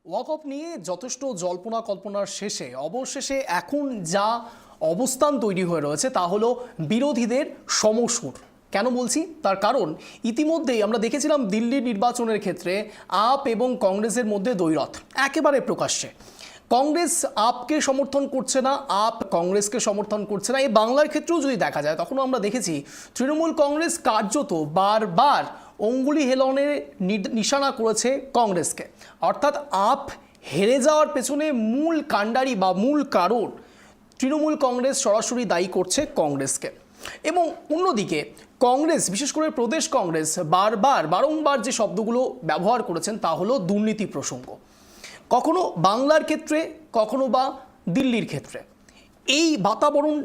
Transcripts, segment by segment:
ওয়াকফ নিয়ে যথেষ্ট জল্পনা কল্পনার শেষে অবশেষে এখন যা অবস্থান তৈরি হয়ে রয়েছে তা হলো বিরোধীদের সমসুর। কেন বলছি তার কারণ ইতিমধ্যেই আমরা দেখেছিলাম দিল্লি নির্বাচনের ক্ষেত্রে আপ এবং কংগ্রেসের মধ্যে দ্বৈরথ একেবারে প্রকাশ্যে। কংগ্রেস আপকে সমর্থন করছে না, আপ কংগ্রেসকে সমর্থন করছে না। এই বাংলার ক্ষেত্রেও যদি দেখা যায় তখনও আমরা দেখেছি তৃণমূল কংগ্রেস কার্যত বারবার অঙ্গুলি হেলনের নিশানা করেছে কংগ্রেসকে। অর্থাৎ আপ হেরে যাওয়ার পেছনে মূল কাণ্ডারি বা মূল কারণ তৃণমূল কংগ্রেস সরাসরি দায়ী করছে কংগ্রেসকে। এবং অন্যদিকে কংগ্রেস, বিশেষ করে প্রদেশ কংগ্রেস বারংবার যে শব্দগুলো ব্যবহার করেছেন তা হলো দুর্নীতি প্রসঙ্গ, কখনো বাংলার ক্ষেত্রে কখনো বা দিল্লির ক্ষেত্রে। এই বাতাবরণ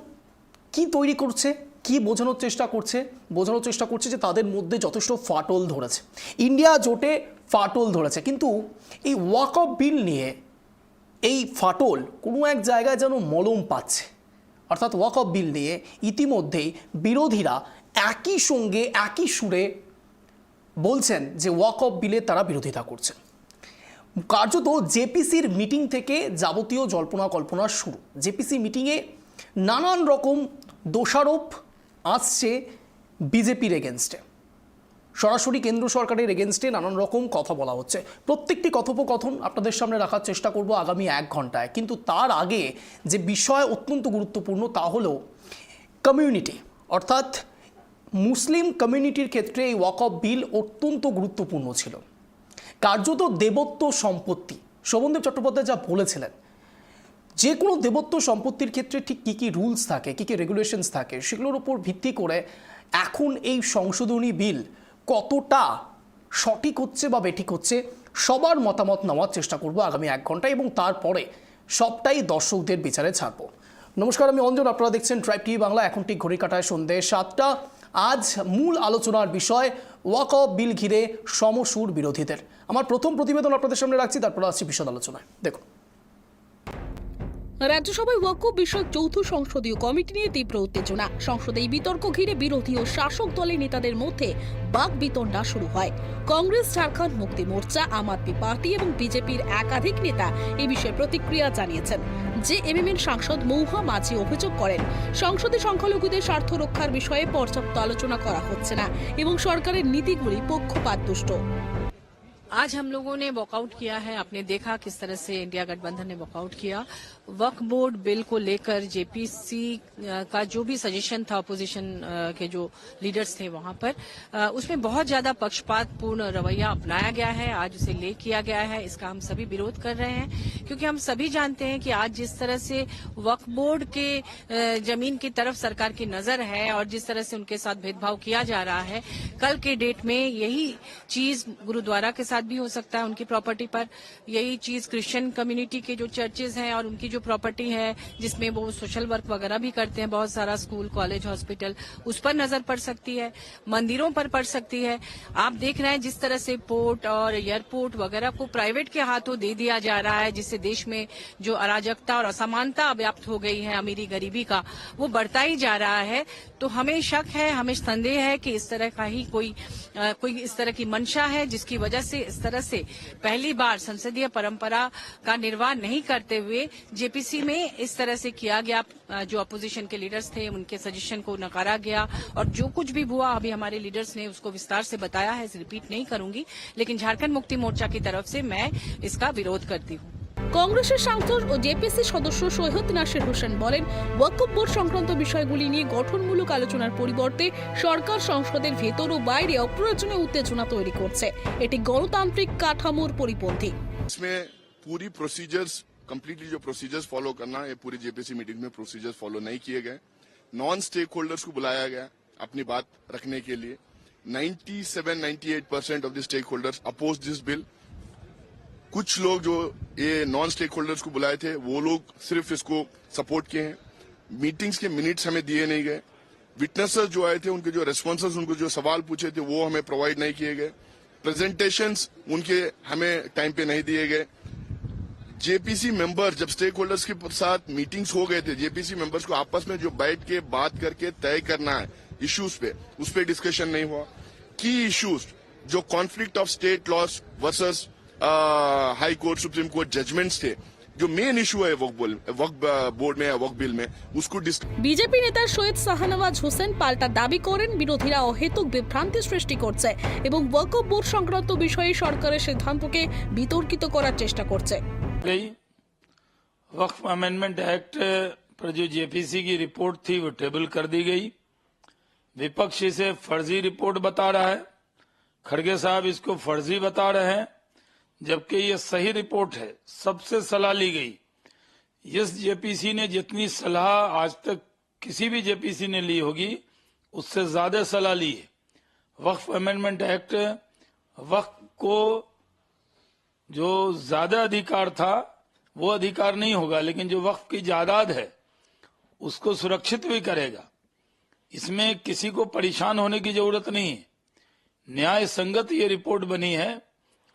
কি তৈরি করছে, কি বোঝানোর চেষ্টা করছে যে তাদের মধ্যে যথেষ্ট ফাটল ধরেছে, ইন্ডিয়া জোটে ফাটল ধরেছে। কিন্তু এই ওয়াকফ বিল নিয়ে এই ফাটল কোনো এক জায়গায় যেন মলম পাচ্ছে। অর্থাৎ ওয়াকফ বিল নিয়ে ইতিমধ্যেই বিরোধীরা একই সঙ্গে একই সুরে বলছেন যে ওয়াকফ বিলে তারা বিরোধিতা করছেন। কার্যত জেপিসির মিটিং থেকে যাবতীয় জল্পনা কল্পনার শুরু। জেপিসি মিটিংয়ে নানান রকম দোষারোপ আসছে বিজেপির এগেনস্টে, সরাসরি কেন্দ্র সরকারের এগেনস্টে নানান রকম কথা বলা হচ্ছে। প্রত্যেকটি কথোপকথন আপনাদের সামনে রাখার চেষ্টা করব আগামী 1 ঘন্টায়। কিন্তু তার আগে যে বিষয় অত্যন্ত গুরুত্বপূর্ণ তা হলো কমিউনিটি, অর্থাৎ মুসলিম কমিউনিটির ক্ষেত্রে এই ওয়াকফ বিল অত্যন্ত গুরুত্বপূর্ণ ছিল। কার্যত দেবত্ব সম্পত্তি, শোভনদেব চট্টোপাধ্যায় যা বলেছিলেন, যে কোনো দেবত্ব সম্পত্তির ক্ষেত্রে ঠিক কী কী রুলস থাকে, কী কী রেগুলেশনস থাকে, সেগুলোর উপর ভিত্তি করে এখন এই সংশোধনী বিল কতটা সঠিক হচ্ছে বা বেঠিক হচ্ছে সবার মতামত নেওয়ার চেষ্টা করব আগামী 1 ঘন্টায়, এবং তারপরে সবটাই দর্শকদের বিচারে ছাড়বো। নমস্কার, আমি অঞ্জন, আপনারা দেখছেন ট্রাইব টিভি বাংলা। এখন ঠিক ঘড়ি কাটায় সন্ধ্যে 7টা। আজ মূল আলোচনার বিষয় ওয়াকফ বিল ঘিরে সমসুর বিরোধীদের। আমার প্রথম প্রতিবেদন আপনাদের সামনে রাখছি, তারপর আসছি বিশদ আলোচনায়। দেখুন, রাজ্যসভায় ওয়াকফ বিষয়ক যৌথ সংসদীয় কমিটি নিয়ে তীব্র উত্তেজনা। সংসদে এই বিতর্ক ঘিরে বিরোধী ও শাসক দলের নেতাদের মধ্যে বাকবিতণ্ডা শুরু হয়। কংগ্রেস, ঝাড়খণ্ড মুক্তি মোর্চা, আম আদমি পার্টি এবং বিজেপির একাধিক নেতা এ বিষয়ে প্রতিক্রিয়া জানিয়েছেন। জেএমএম সাংসদ মৌহা মাঝি অভিযোগ করেন, সংসদে সংখ্যালঘুদের স্বার্থ রক্ষার বিষয়ে পর্যাপ্ত আলোচনা করা হচ্ছে না এবং সরকারের নীতিগুলি পক্ষপাতদুষ্ট। आज हम लोगों ने वॉकआउट किया है। आपने देखा किस तरह से इंडिया गठबंधन ने वॉकआउट किया। वक्फ बोर्ड बिल को लेकर जेपीसी का जो भी सजेशन था, अपोजिशन के जो लीडर्स थे वहां पर, उसमें बहुत ज्यादा पक्षपातपूर्ण रवैया अपनाया गया है। आज उसे ले किया गया है, इसका हम सभी विरोध कर रहे हैं, क्योंकि हम सभी जानते हैं कि आज जिस तरह से वक्फ बोर्ड के जमीन की तरफ सरकार की नजर है और जिस तरह से उनके साथ भेदभाव किया जा रहा है, कल के डेट में यही चीज गुरुद्वारा के साथ भी हो सकता है, उनकी प्रॉपर्टी पर। यही चीज क्रिश्चियन कम्युनिटी के जो चर्चेज हैं और उनकी जो प्रॉपर्टी है जिसमें वो सोशल वर्क वगैरह भी करते हैं, बहुत सारा स्कूल, कॉलेज, हॉस्पिटल, उस पर नजर पड़ सकती है, मंदिरों पर पड़ सकती है। आप देख रहे हैं जिस तरह से पोर्ट और एयरपोर्ट वगैरह को प्राइवेट के हाथों दे दिया जा रहा है, जिससे देश में जो अराजकता और असमानता व्याप्त हो गई है, अमीरी गरीबी का, वो बढ़ता ही जा रहा है। तो हमें शक है, हमें संदेह है कि इस तरह का ही कोई इस तरह की मंशा है, जिसकी वजह से इस तरह से पहली बार संसदीय परंपरा का निर्वाह नहीं करते हुए जेपीसी में इस तरह से किया गया। जो अपोजिशन के लीडर्स थे उनके सजेशन को नकारा गया, और जो कुछ भी हुआ अभी हमारे लीडर्स ने उसको विस्तार से बताया है, रिपीट नहीं करूंगी, लेकिन झारखंड मुक्ति मोर्चा की तरफ से मैं इसका विरोध करती हूँ। কংগ্রেসের সাংসদ ও জেপিসি সদস্য সৈয়দ নাসির হোসেন বলেন, ওয়াকফ বোর্ড সংক্রান্ত বিষয়গুলি নিয়ে গঠনমূলক আলোচনার পরিবর্তে সরকার সংসদের ভেতর ও বাইরে অপ্রয়োজনীয় উত্তেজনা তৈরি করছে। এটি গণতান্ত্রিক কাঠামোর পরিপন্থী। इसमें पूरी प्रोसीजर्स, कंप्लीटली जो प्रोसीजर्स फॉलो करना, ये पूरी जेपीसी मीटिंग में प्रोसीजर्स फॉलो नहीं किए गए। नॉन स्टेक होल्डर्स को बुलाया गया अपनी बात रखने के लिए। 97-98% of the stakeholders oppose this bill. कुछ लोग जो ये नॉन स्टेक होल्डर्स को बुलाए थे वो लोग सिर्फ इसको सपोर्ट किए हैं। मीटिंग्स के मिनट्स हमें दिए नहीं गए। विटनेसेस जो आए थे उनके जो रेस्पॉन्सेस, उनको जो सवाल पूछे थे वो हमें प्रोवाइड नहीं किए गए। प्रेजेंटेशंस उनके हमें टाइम पे नहीं दिए गए। जेपीसी मेंबर जब स्टेक होल्डर्स के साथ मीटिंग्स हो गए थे, जेपीसी मेंबर्स को आपस में जो बैठ के बात करके तय करना है इश्यूज पे, उस पे डिस्कशन नहीं हुआ। की इश्यूज जो conflict of state laws versus high court supreme court judgments थे, जो मेन इशू है वक्फ बोर्ड में या वक्फ बिल में, उसको বিজেপি নেতা সৈয়দ শাহনওয়াজ হোসেন পাল্টা দাবি করেন বিরোধীরা অহেতুক বিভ্রান্তি সৃষ্টি করছে এবং ওয়াকফ বোর্ড সংক্রান্ত বিষয়ে সরকারের সিদ্ধান্তকে বিতর্কিত করার চেষ্টা করছে। गई वक्फ अमेंडमेंट एक्ट पर जो जेपीसी की रिपोर्ट थी वो टेबल कर दी गई। विपक्ष इसे फर्जी रिपोर्ट बता रहा है, खड़गे साहब इसको फर्जी बता रहे हैं, जबकि ये सही रिपोर्ट है। सबसे सलाह ली गई। इस जेपीसी ने जितनी सलाह आज तक किसी भी जेपीसी ने ली होगी उससे ज्यादा सलाह ली है। वक्फ अमेंडमेंट एक्ट वक्फ को जो ज्यादा अधिकार था वो अधिकार नहीं होगा, लेकिन जो वक्फ की जायदाद है उसको सुरक्षित भी करेगा। इसमें किसी को परेशान होने की जरूरत नहीं है। न्याय संगत ये रिपोर्ट बनी है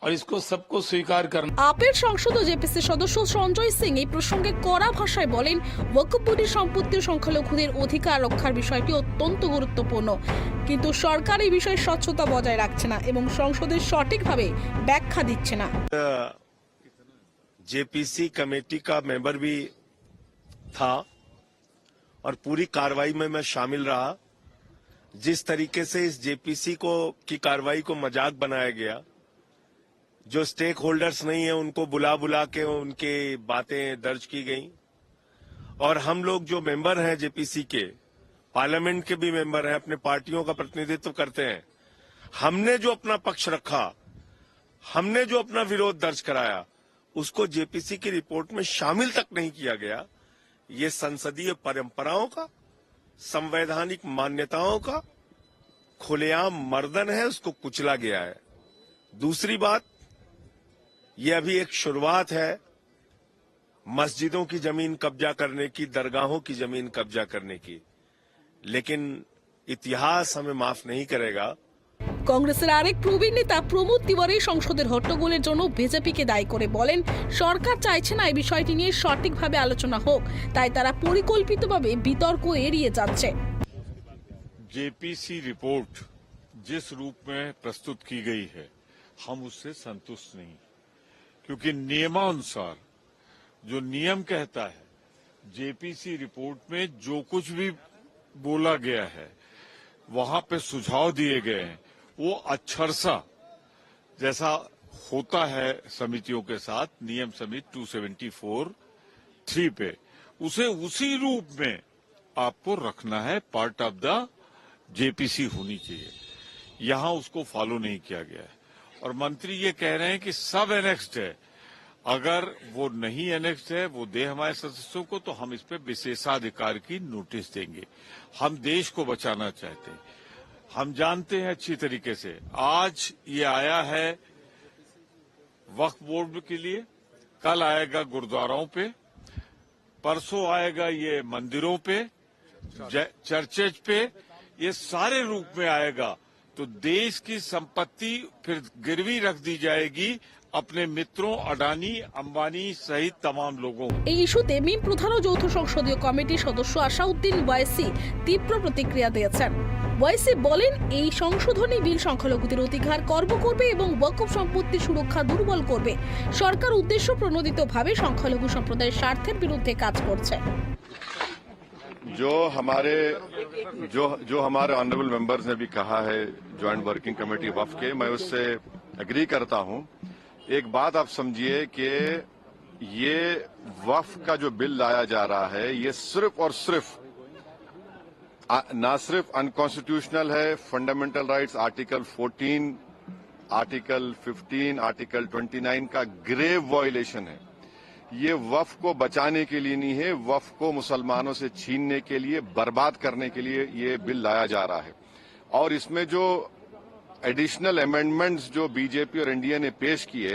और इसको सबको स्वीकार करना। আপের সংসদ ও জেপিসি সদস্য সঞ্জয় সিং এই প্রসঙ্গে কড়া ভাষায় বলেন, ওয়াকফ বোর্ডের সম্পত্তি সংখ্যালঘুদের অধিকার রক্ষার বিষয়টি অত্যন্ত গুরুত্বপূর্ণ, কিন্তু সরকার এই বিষয়ে স্বচ্ছতা বজায় রাখছে না এবং সংসদে সঠিকভাবে ব্যাখ্যা দিচ্ছে না। जेपीसी कमेटी का मेंबर भी था और पूरी कार्रवाई में मैं शामिल रहा। जिस तरीके से इस जेपीसी की कार्रवाई को मजाक बनाया गया, जो स्टेक होल्डर्स नहीं है उनको बुला बुला के उनकी बातें दर्ज की गई, और हम लोग जो मेंबर हैं जेपीसी के, पार्लियामेंट के भी मेंबर हैं, अपने पार्टियों का प्रतिनिधित्व करते हैं, हमने जो अपना पक्ष रखा, हमने जो अपना विरोध दर्ज कराया, उसको जेपीसी की रिपोर्ट में शामिल तक नहीं किया गया। ये संसदीय परंपराओं का, संवैधानिक मान्यताओं का खुलेआम मर्दन है, उसको कुचला गया है। दूसरी बात, ये अभी एक शुरुआत है मस्जिदों की जमीन कब्जा करने की, दरगाहों की जमीन कब्जा करने की, लेकिन इतिहास हमें माफ नहीं करेगा। কংগ্রেসের আরেক প্রবীণ নেতা প্রমোদ তিওয়ারি সংসদের হট্টগোলের জন্য বিজেপিকে দায়ী করে বলেন, সরকার চাইছে না এই বিষয়টি নিয়ে সঠিকভাবে আলোচনা হোক, তাই তারা পরিকল্পিতভাবে বিতর্ক এড়িয়ে যাচ্ছে। जेपीसी रिपोर्ट जिस रूप में प्रस्तुत की गई है, हम उससे संतुष्ट नहीं, क्योंकि नियमानुसार जो नियम कहता है, जेपीसी रिपोर्ट में जो कुछ भी बोला गया है, वहां पे सुझाव दिए गए हैं, वो अक्षरशा जैसा होता है समितियों के साथ, नियम समिति 274(3) पे, उसे उसी रूप में आपको रखना है। पार्ट ऑफ द जेपीसी होनी चाहिए, यहां उसको फॉलो नहीं किया गया है। और मंत्री ये कह रहे हैं कि सब एनेक्स्ड है। अगर वो नहीं एनेक्स्ड है, वो दे हमारे सदस्यों को, तो हम इस पे विशेषाधिकार की नोटिस देंगे। हम देश को बचाना चाहते हैं। हम जानते हैं अच्छी तरीके से, आज ये आया है वक्फ बोर्ड के लिए, कल आएगा गुरुद्वाराओं पे, परसों आएगा ये मंदिरों पे, चर्चेज पे, ये सारे रूप में आएगा। तो देश की संपत्ति फिर गिरवी रख दी जाएगी अपने मित्रों अडानी अंबानी सहित तमाम लोगों। এই ইস্যুতে মিম প্রধান ও যৌথ সংসদীয় কমিটির সদস্য আসাউদ্দিন ওয়াইসি তীব্র প্রতিক্রিয়া দিয়েছেন। ওয়াইসি বলেন, এই সংশোধনী বিল সংখ্যালঘুদের অধিকার খর্ব করবে এবং ওয়াকফ সম্পত্তি সুরক্ষা দুর্বল করবে। সরকার উদ্দেশ্য প্রণোদিতভাবে সংখ্যালঘু সম্প্রদায়ের স্বার্থের বিরুদ্ধে কাজ করছে। जो हमारे ऑनरेबल मेंबर्स ने भी कहा है ज्वाइंट वर्किंग कमेटी वक्फ के, मैं उससे एग्री करता हूं। एक बात आप समझिए कि ये वक्फ का जो बिल लाया जा रहा है, ये सिर्फ और सिर्फ ना सिर्फ अनकॉन्स्टिट्यूशनल है, fundamental rights article 14, article 15, article 29 का ग्रेव वायलेशन है। ये वक्फ को बचाने के लिए नहीं है, वक्फ को मुसलमानों से छीनने के लिए, बर्बाद करने के लिए ये बिल लाया जा रहा है। और इसमें जो एडिशनल अमेंडमेंट्स जो बीजेपी और एनडीए ने पेश किए,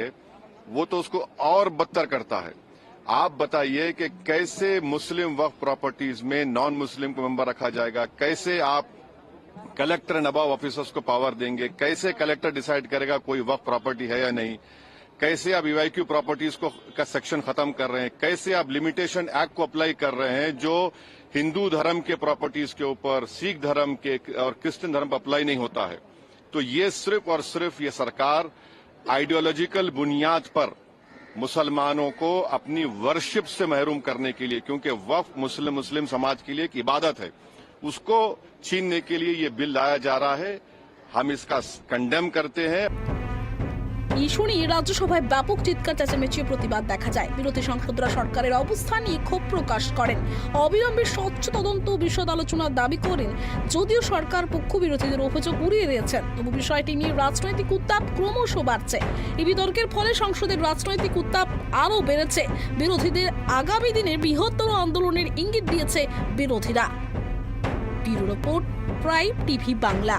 वो तो उसको और बदतर करता है। आप बताइए कि कैसे मुस्लिम वक्फ प्रॉपर्टीज में नॉन मुस्लिम को मेंबर रखा जाएगा, कैसे आप कलेक्टर एंड अबव ऑफिसर्स को पावर देंगे, कैसे कलेक्टर डिसाइड करेगा कोई वक्फ प्रॉपर्टी है या नहीं, कैसे आप ईवाईक्यू प्रॉपर्टीज का सेक्शन खत्म कर रहे हैं, कैसे आप लिमिटेशन एक्ट को अप्लाई कर रहे हैं जो हिंदू धर्म के प्रॉपर्टीज के ऊपर, सिख धर्म के और क्रिश्चियन धर्म पर अप्लाई नहीं होता है। तो ये सिर्फ और सिर्फ ये सरकार आइडियोलॉजिकल बुनियाद पर मुसलमानों को अपनी वर्शिप से महरूम करने के लिए, क्योंकि वक्फ मुस्लिम समाज के लिए एक इबादत है, उसको छीनने के लिए ये बिल लाया जा रहा है। हम इसका कंडेम करते हैं। ইস্যু নিয়ে রাজ্যসভায় ব্যাপক চিৎকার চেঁচামেচির প্রতিবাদ দেখা যায়। বিরোধী সাংসদরা সরকারের অবস্থান নিয়ে ক্ষোভ প্রকাশ করেন, অবিলম্বে স্বচ্ছ তদন্ত বিশদ আলোচনার দাবি করেন। যদিও সরকার পক্ষ বিরোধীদের অভিযোগ উড়িয়ে দিয়েছেন, তবু বিষয়টি নিয়ে রাজনৈতিক উত্তাপ ক্রমশ বাড়ছে। এই বিতর্কের ফলে সংসদের রাজনৈতিক উত্তাপ আরও বেড়েছে। বিরোধীদের আগামী দিনের বৃহত্তর আন্দোলনের ইঙ্গিত দিয়েছে বিরোধীরা। Bureau report, prime TV Bangla.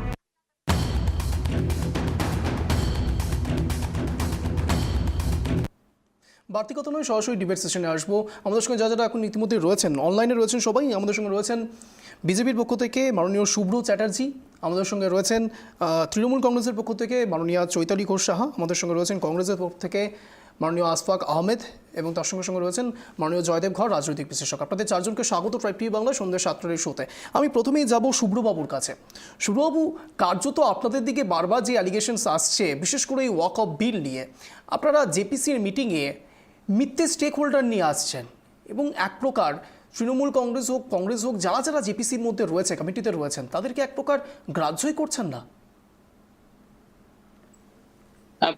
বাড়তি কথা নয়, সরাসরি ডিবেট সেশনে আসবো। আমাদের সঙ্গে যারা এখন ইতিমধ্যে রয়েছেন, অনলাইনে রয়েছেন সবাই। আমাদের সঙ্গে রয়েছেন বিজেপির পক্ষ থেকে মাননীয় শুভ্র চ্যাটার্জি, আমাদের সঙ্গে রয়েছেন তৃণমূল কংগ্রেসের পক্ষ থেকে মাননীয়া চৈতালি ঘোষ সাহা, আমাদের সঙ্গে রয়েছেন কংগ্রেসের পক্ষ থেকে মাননীয় আশফাক আহমেদ, এবং তার সঙ্গে সঙ্গে রয়েছেন মাননীয় জয়দেব ঘর, রাজনৈতিক বিশ্লেষক। আপনাদের চারজনকে স্বাগত ট্রাইব টিভি বাংলা সন্ধ্যে 7টার শোতে। আমি প্রথমেই যাব শুভ্রবাবুর কাছে। শুভ্রবাবু, কার্যত আপনাদের দিকে বারবার যে অ্যালিগেশনস আসছে, বিশেষ করে এই ওয়াক অফ বিল নিয়ে, আপনারা জেপিসির মিটিংয়ে মিথ্যে স্টেক হোল্ডার নিয়ে আসছেন, এবং এক প্রকার তৃণমূল কংগ্রেস হোক যারা যারা জেপিসির মধ্যে রয়েছে, কমিটিতে রয়েছেন, তাদেরকে এক প্রকার গ্রাহ্যই করছেন না।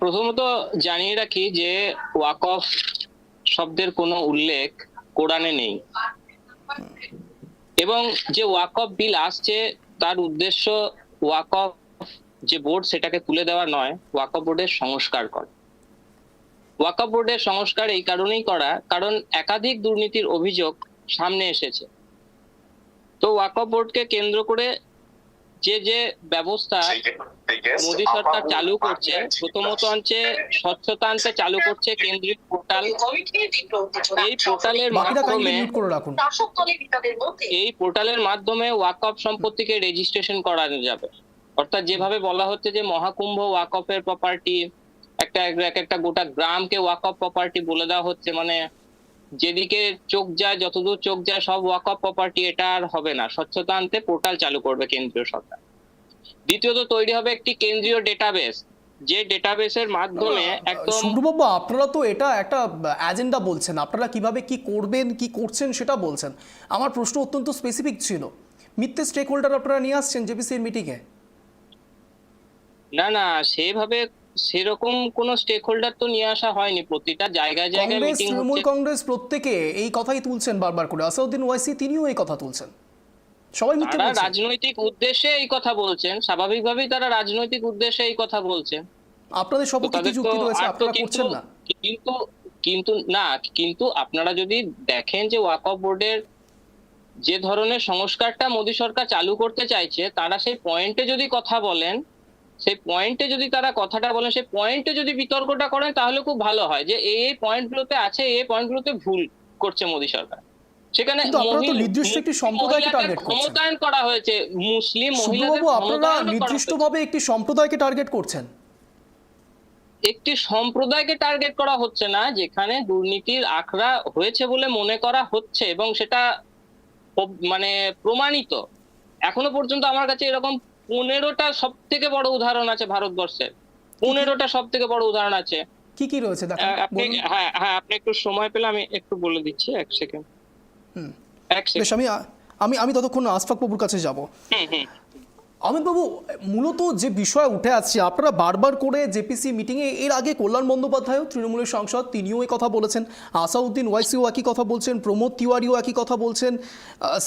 প্রথমত জানিয়ে রাখি যে ওয়াকফ শব্দের কোনো উল্লেখ কোরআনে নেই, এবং যে ওয়াকফ বিল আসছে তার উদ্দেশ্য ওয়াকফ যে বোর্ড সেটাকে তুলে দেওয়া নয়, ওয়াকফ বোর্ডের সংস্কার করা। ওয়াকফ বোর্ডের সংস্কার এই কারণেই করা কারণ একাধিক দুর্নীতির অভিযোগ সামনে এসেছে। তো ওয়াকফ বোর্ডকে কেন্দ্র করে যে ব্যবস্থা মোদী সরকার চালু করছে, প্রথমত হচ্ছে স্বচ্ছতা আনতে চালু করছে কেন্দ্রীয় পোর্টাল। এই পোর্টালের মাধ্যমে ওয়াকফ সম্পত্তিকে রেজিস্ট্রেশন করানো যাবে। অর্থাৎ যেভাবে বলা হচ্ছে যে মহাকুম্ভ ওয়াকফের প্রপার্টি, একটা গোটা গ্রামকে ওয়াকফ প্রপার্টি বলে দেওয়া হচ্ছে, মানে যেদিকে চোখ যায়, যতদূর চোখ যায় সব ওয়াকফ প্রপার্টি। এটা আর হবে না। স্বচ্ছতা আনতে পোর্টাল চালু করবে কেন্দ্রীয় সরকার। দ্বিতীয়ত তৈরি হবে একটি কেন্দ্রীয় ডেটাবেস, যে ডেটাবেসের মাধ্যমে একদম। শুভ্রবাবু, আপনারা তো এটা একটা এজেন্ডা বলছেন, আপনারা কিভাবে কি করবেন, কি করছেন সেটা বলছেন। আমার প্রশ্ন অত্যন্ত স্পেসিফিক ছিল, মিথ্যে স্টেক হোল্ডার আপনারা নিয়ে আসছেন জেপিসির মিটিংয়ে? না, সেভাবে সেরকম কোন স্টেক হোল্ডার তো নিয়ে আসা হয়নি। প্রতিটা জায়গায় জায়গায় মিটিং হচ্ছে। তৃণমূল কংগ্রেস প্রত্যেকে এই কথাই তুলছেন বারবার করে। আসাউদ্দিন ওয়াইসি তিনিও এই কথা তুলছেন। সবাই মিথ্যে বলছেন। তারা রাজনৈতিক উদ্দেশ্যে এই কথা বলছেন, স্বাভাবিকভাবেই তারা রাজনৈতিক উদ্দেশ্যে এই কথা বলছেন। আপনাদের সপক্ষে কি যুক্তি রয়েছে? আপনারা করছেন না? কিন্তু আপনারা যদি দেখেন যে ওয়াকফ বোর্ডের যে ধরনের সংস্কারটা মোদী সরকার চালু করতে চাইছে, তারা সেই পয়েন্টে যদি কথা বলেন, সেই পয়েন্টে যদি তারা কথাটা বলেন, সেই পয়েন্টে যদি বিতর্কটা করেন, তাহলে খুব ভালো হয় যে এই পয়েন্টগুলোতে আছে, এই পয়েন্টগুলোতে ভুল করছে মোদী সরকার। সেখানে নির্দিষ্ট একটি সম্প্রদায়কে টার্গেট করছেন। ক্ষমতায়ন করা হয়েছে মুসলিম মহিলাদের। আপনারা নির্দিষ্টভাবে একটি সম্প্রদায়কে টার্গেট করছেন। একটি সম্প্রদায়কে টার্গেট করা হচ্ছে না, যেখানে দুর্নীতির আখড়া হয়েছে বলে মনে করা হচ্ছে, এবং সেটা মানে প্রমাণিত। এখনো পর্যন্ত আমার কাছে এরকম 15টা সব থেকে বড় উদাহরণ আছে ভারতবর্ষের। 15টা সব থেকে বড় উদাহরণ আছে। কি কি রয়েছে হ্যাঁ, আপনি একটু সময় পেলে আমি একটু বলে দিচ্ছি। এক সেকেন্ড। আমি ততক্ষণ আশফাক বাবুর কাছে যাব। অমিত বাবু, মূলত যে বিষয় উঠে আসছে, আপনারা বারবার করে জেপিসি মিটিংয়ে, এর আগে কল্যাণ বন্দ্যোপাধ্যায় তৃণমূলের সাংসদ, তিনিও এই কথা বলেছেন, আসাউদ্দিন ওয়াইসিও একই কথা বলছেন, প্রমোদ তিওয়ারিও একই কথা বলছেন,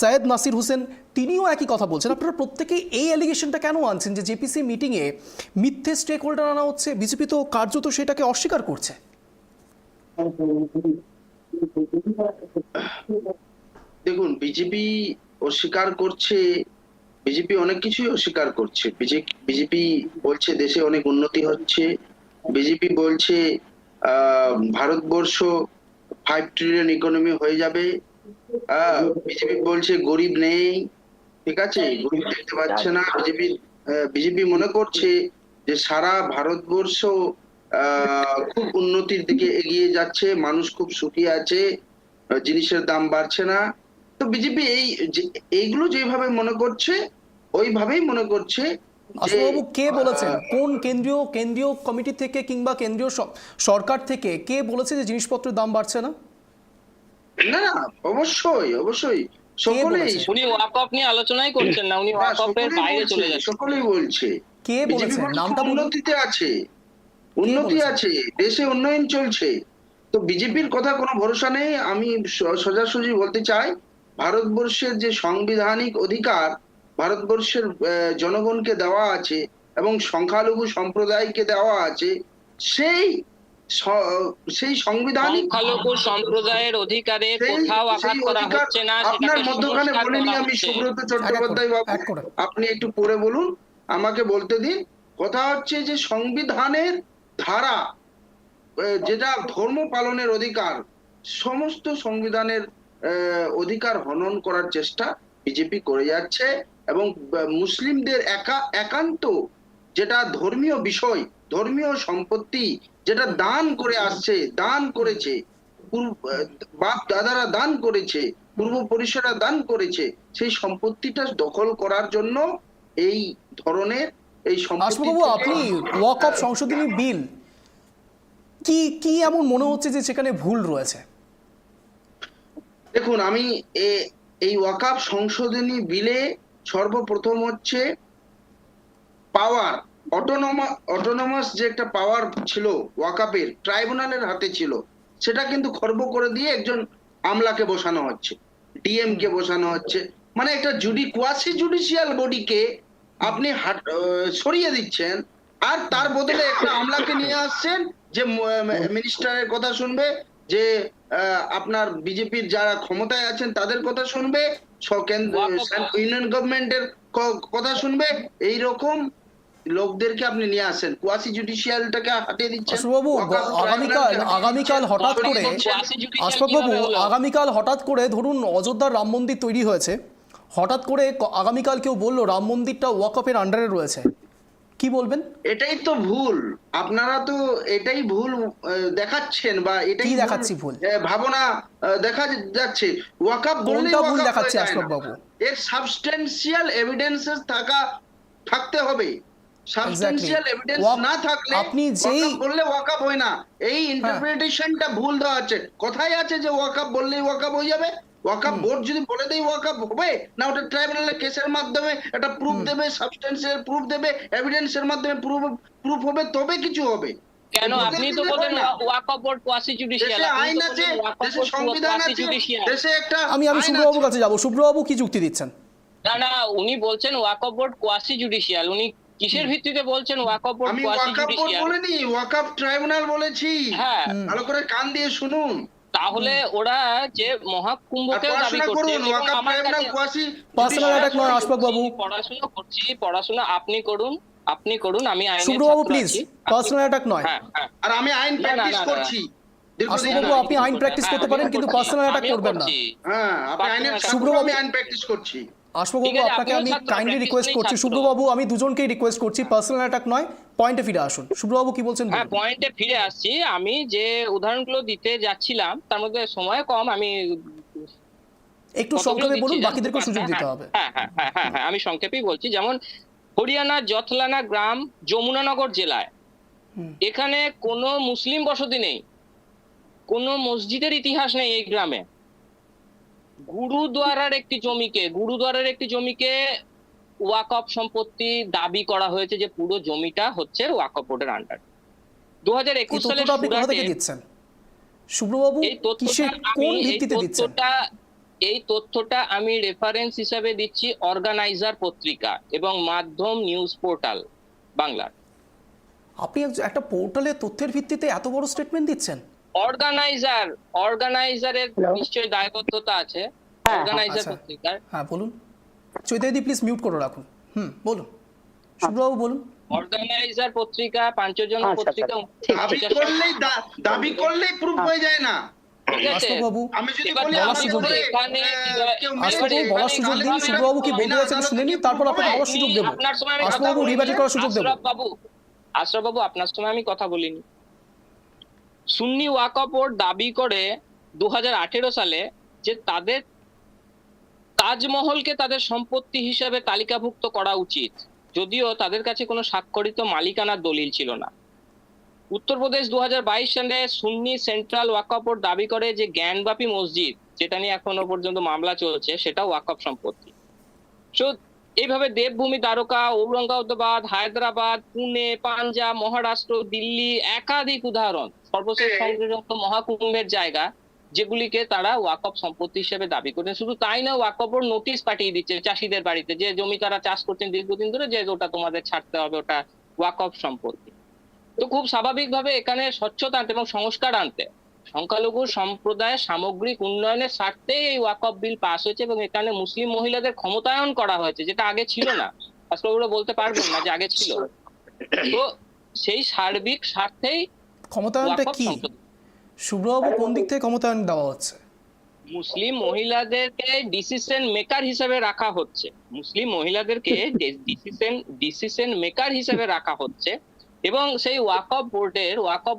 সৈয়দ নাসির হোসেন তিনিও একই কথা বলছেন। আপনারা প্রত্যেকেই এই অ্যালিগেশনটা কেন আনছেন যে জেপিসি মিটিংয়ে মিথ্যে স্টেক হোল্ডার আনা হচ্ছে? বিজেপি তো কার্যত সেটাকে অস্বীকার করছে। দেখুন, বিজেপি অস্বীকার করছে, বিজেপি অনেক কিছুই অস্বীকার করছে। বিজেপি বলছে দেশে অনেক উন্নতি হচ্ছে, বিজেপি বলছে ভারতবর্ষ 5 ট্রিলিয়ন ইকোনমি হয়ে যাবে, বিজেপি বলছে গরিব নেই, ঠিক আছে, গরিব দেখতে পাচ্ছে না। বিজেপি মনে করছে যে সারা ভারতবর্ষ খুব উন্নতির দিকে এগিয়ে যাচ্ছে, মানুষ খুব সুখী আছে, জিনিসের দাম বাড়ছে না। তো বিজেপি এইগুলো যেভাবে মনে করছে, ওইভাবেই মনে করছে আশফাকবাবু, কে বলেছেন? কোন কেন্দ্রীয় কমিটি থেকে কিংবা কেন্দ্রীয় সরকার থেকে কে বলেছে যে জিনিসপত্রের দাম বাড়ছে না? না না, অবশ্যই সকলেই বলেছে? উনি ওয়াকফ নিয়ে আলোচনাই করছেন না, উনি ওয়াকফের বাইরে চলে যাচ্ছেন। সকলেই বলছে। কে বিজেপি বলেছে? বলছে নামটা বলুন। উন্নতিতে আছে, উন্নতি বলেছে? আছে, দেশে উন্নয়ন চলছে। তো বিজেপির কথা কোনো ভরসা নেই। আমি সোজাসুজি বলতে চাই, ভারতবর্ষের যে সাংবিধানিক অধিকার ভারতবর্ষের জনগণকে দেওয়া আছে এবং সংখ্যালঘু সম্প্রদায়কে দেওয়া আছে, সেই সাংবিধানিক সংখ্যালঘু সম্প্রদায়ের অধিকারে সেই কোথাও আঘাত করা অধিকার হচ্ছে না, আপনার সেটাকে মধ্যখানে সংস্কার বলিনি করা আমি, হচ্ছে। সুব্রত চট্টোপাধ্যায় বাবু, এক করে। আপনি একটু পরে বলুন, আমাকে বলতে দিন। কথা হচ্ছে যে সংবিধানের ধারা যেটা ধর্ম পালনের অধিকার, সমস্ত সংবিধানের অধিকার হনন করার চেষ্টা বিজেপি করে যাচ্ছে। এবং মুসলিমদের একান্ত যেটা ধর্মীয় বিষয়, ধর্মীয় সম্পত্তি যেটা দান করে আসছে, দান করেছে, বাপ দাদারা দান করেছে, পূর্বপুরুষেরা দান করেছে, সেই সম্পত্তিটা দখল করার জন্য এই ধরনের এই সম্পত্তি আশফাকবাবু, আপনি ওয়াকফ সংশোধনী বিল কি এমন মনে হচ্ছে যে সেখানে ভুল রয়েছে? দেখুন, আমি এই ওয়াকফ সংশোধনী বিলে সর্বপ্রথম হচ্ছে পাওয়ার, অটোনমাস যে একটা পাওয়ার ছিল ওয়াকফের, ট্রাইব্যুনালের হাতে ছিল, সেটা কিন্তু খর্ব করে দিয়ে একজন আমলাকে বসানো হচ্ছে, ডিএম কে বসানো হচ্ছে। মানে একটা কোয়াসি জুডিশিয়াল বডিকে আপনি সরিয়ে দিচ্ছেন, আর তার বদলে একটা আমলাকে নিয়ে আসছেন যে মিনিস্টারের কথা শুনবে, যে আপনার বিজেপির যারা ক্ষমতায় আছেন তাদের কথা শুনবে, ইউনিয়ন গভর্নমেন্টের কথা শুনবে। এই রকম লোকদেরকে আপনি নিয়ে আসেন, কোয়াসি জুডিশিয়ালটাকে হাতিয়ে দিচ্ছেন। আশফাকবাবু, আগামীকাল হঠাৎ করে আগামীকাল হঠাৎ করে ধরুন অযোধ্যার রাম মন্দির তৈরি হয়েছে, হঠাৎ করে আগামীকাল কেউ বললো রাম মন্দিরটা ওয়াকফের আন্ডারে রয়েছে, কি বলবেন? এটাই তো ভুল, আপনারা তো এটাই ভুল দেখাচ্ছেন, বা এটাই দেখাচ্ছি ভুল ভাবনা দেখা যাচ্ছে। ওয়াকফ বললেই কোনটা ভুল ওয়াকফ দেখাচ্ছি হয়ে যায় না। আশফাকবাবু? এর সাবস্টেন্সিয়াল এভিডেন্সেস থাকতে হবে। সাবস্টেন্সিয়াল এভিডেন্স না থাকলে আপনি যেই ওয়াকফ বললে ওয়াকফ হয় না। এই ইন্টারপ্রিটেশনটা ভুল দেওয়া আছে। কোথায় আছে যে ওয়াকফ বললেই ওয়াকফ হয়ে যাবে? ওয়াকফ বোর্ড যদি বলে দেয় ওয়াকফ হবে না, ওটা ট্রাইব্যুনালের কেসের মাধ্যমে একটা প্রুফ দেবে, সাবস্টেন্সিয়াল প্রুফ দেবে, এভিডেন্সের মাধ্যমে প্রুফ হবে, তবে কিছু হবে। কেন আপনি তো বলেন ওয়াকফ বোর্ড কোয়াসি জুডিশিয়াল, দেশে আইন আছে, দেশে সংবিধান আছে, দেশে একটা আমি শুভ্রবাবুর কাছে যাব। শুভ্রবাবু কি যুক্তি দিচ্ছেন? না, উনি বলছেন ওয়াকফ বোর্ড কোয়াসি জুডিশিয়াল। উনি কিসের ভিত্তিতে বলছেন ওয়াকফ বোর্ড আমি কোয়াসি ওয়াকফ বোর্ড জুডিশিয়াল? বলিনি, ওয়াকফ ট্রাইব্যুনাল বলেছি। হ্যাঁ, ভালো করে কান দিয়ে শুনুন। তাহলে ওরা যে মহাকুম্ভকে দাবি করছে, পার্সোনাল অ্যাটাক নয় আশফাকবাবু। পড়াশোনা আপনি করুন, আমি আইনের শুভ্রবাবু ছাত্র প্লিজ, আছি। পার্সোনাল অ্যাটাক নয়। হ্যাঁ, আর আমি আইন প্র্যাকটিস করছি। আশফাকবাবু, আপনি আইন প্র্যাকটিস করতে পারেন, কিন্তু পার্সোনাল অ্যাটাক করবেন না। হ্যাঁ, আপনি আইনের ছাত্র, শুভ্রবাবু, আমি আইন প্র্যাকটিস করছি। আশফাকবাবু, আপনাকে আমি কাইন্ডলি রিকোয়েস্ট করছি, শুভ্রবাবু আমি দুজনকেই রিকোয়েস্ট করছি, পার্সোনাল অ্যাটাক নয়, পয়েন্টে ফিরে আসুন। শুভ্রবাবু কি বলছেন? হ্যাঁ, পয়েন্টে ফিরে আসছি। আমি যে উদাহরণগুলো দিতে যাচ্ছিলাম তার মধ্যে সময় কম, আমি একটু সংক্ষেপে বলুন, বাকিদেরকেও সুযোগ দিতে হবে। হ্যাঁ, আমি সংক্ষেপেই বলছি। যেমন হরিয়ানার জথলানা গ্রাম যমুনানগর জেলায়, এখানে কোনো মুসলিম বসতি নেই, কোনো মসজিদের ইতিহাস নেই এই গ্রামে। গুরুদ্বারার একটি জমিকে ওয়াকফ সম্পত্তি দাবি করা হয়েছে, যে পুরো জমিটা হচ্ছে ওয়াকফ বোর্ডের আন্ডার। 2021 সালে আপনি কোথা থেকে দিচ্ছেন শুভ্রবাবু? কিসের কোন ভিত্তিতে দিচ্ছেন? এই তথ্যটা আমি রেফারেন্স হিসাবে দিচ্ছি অর্গানাইজার পত্রিকা এবং মাধ্যম নিউজ পোর্টাল বাংলার। আপনি একটা পোর্টালে তথ্যের ভিত্তিতে এত বড় স্টেটমেন্ট দিচ্ছেন? অর্গানাইজারের নিশ্চয়ই দায়বদ্ধতা আছে, অর্গানাইজার পত্রিকার। হ্যাঁ বলুন, চৈতালি প্লিজ মিউট করে রাখুন। বলুন শুভ্রবাবু, বলুন। অর্গানাইজার পত্রিকা, পাঞ্চজন পত্রিকা। দাবি করলেই প্রুফ হয়ে যায় না। আশফাকবাবু, আমি যদি বলি বলার সুযোগ দিন। বলার সুযোগ দিন। শুভ্রবাবু কি বলতে চাইছেন শুনে নিন, তারপর আপনাকে বলার সুযোগ দেব। আশফাকবাবু রিব্যাটল করার সুযোগ দেব। আশরাফ বাবু, আপনার সময় আমি কথা বলিনি। সুন্নি ওয়াকফ বোর্ড দাবি করে 2018 সালে যে তাদের তাজমহলকে তাদের সম্পত্তি হিসাবে তালিকাভুক্ত করা উচিত। যদিও তাদের কাছে কোনো স্বাক্ষরিত মালিকানার দলিল ছিল না। উত্তরপ্রদেশ 2022 সালে সুন্নি সেন্ট্রাল ওয়াকফ বোর্ড দাবি করে যে জ্ঞানবাপী মসজিদ, যেটা নিয়ে এখনো পর্যন্ত মামলা চলছে, সেটা ওয়াকফ সম্পত্তি। তো এইভাবে দেবভূমি দ্বারকা, ঔরঙ্গাবাদ, হায়দ্রাবাদ, পুনে, পাঞ্জাব, মহারাষ্ট্র, দিল্লি, একাধিক উদাহরণ, সর্বশেষ সংযোজিত মহাকুম্ভের জায়গা, যেগুলিকে তারা ওয়াকফ সম্পত্তি হিসেবে দাবি করেন। শুধু তাই না, ওয়াকফ বোর্ড নোটিশ পাঠিয়ে দিচ্ছে চাষিদের বাড়িতে, যে জমি তারা চাষ করছেন দীর্ঘদিন ধরে, যে ওটা তোমাদের ছাড়তে হবে, ওটা ওয়াকফ সম্পত্তি। তো খুব স্বাভাবিকভাবে এখানে স্বচ্ছতা আনতে এবং সংস্কার আনতে, সংখ্যালঘু সম্প্রদায়ের সামগ্রিক উন্নয়নের স্বার্থে এই ওয়াকফ বিল পাস হয়েছে এবং এখানে মুসলিম মহিলাদের ক্ষমতায়ন করা হয়েছে, যেটা আগে ছিল না। শাস্ত্রগুলো বলতে পারবেন না যে আগে ছিল। তো সেই সার্বিক স্বার্থেই ক্ষমতায়নটা ওয়াকফ কি সম্পত্তি। শুভ্রবাবু, কোন দিক থেকে ক্ষমতায়ন দেওয়া হচ্ছে? মুসলিম মহিলাদেরকে ডিসিশন মেকার হিসেবে রাখা হচ্ছে, মুসলিম মহিলাদেরকে ডিসিশন মেকার হিসেবে রাখা হচ্ছে। এবং সেই ওয়াকফ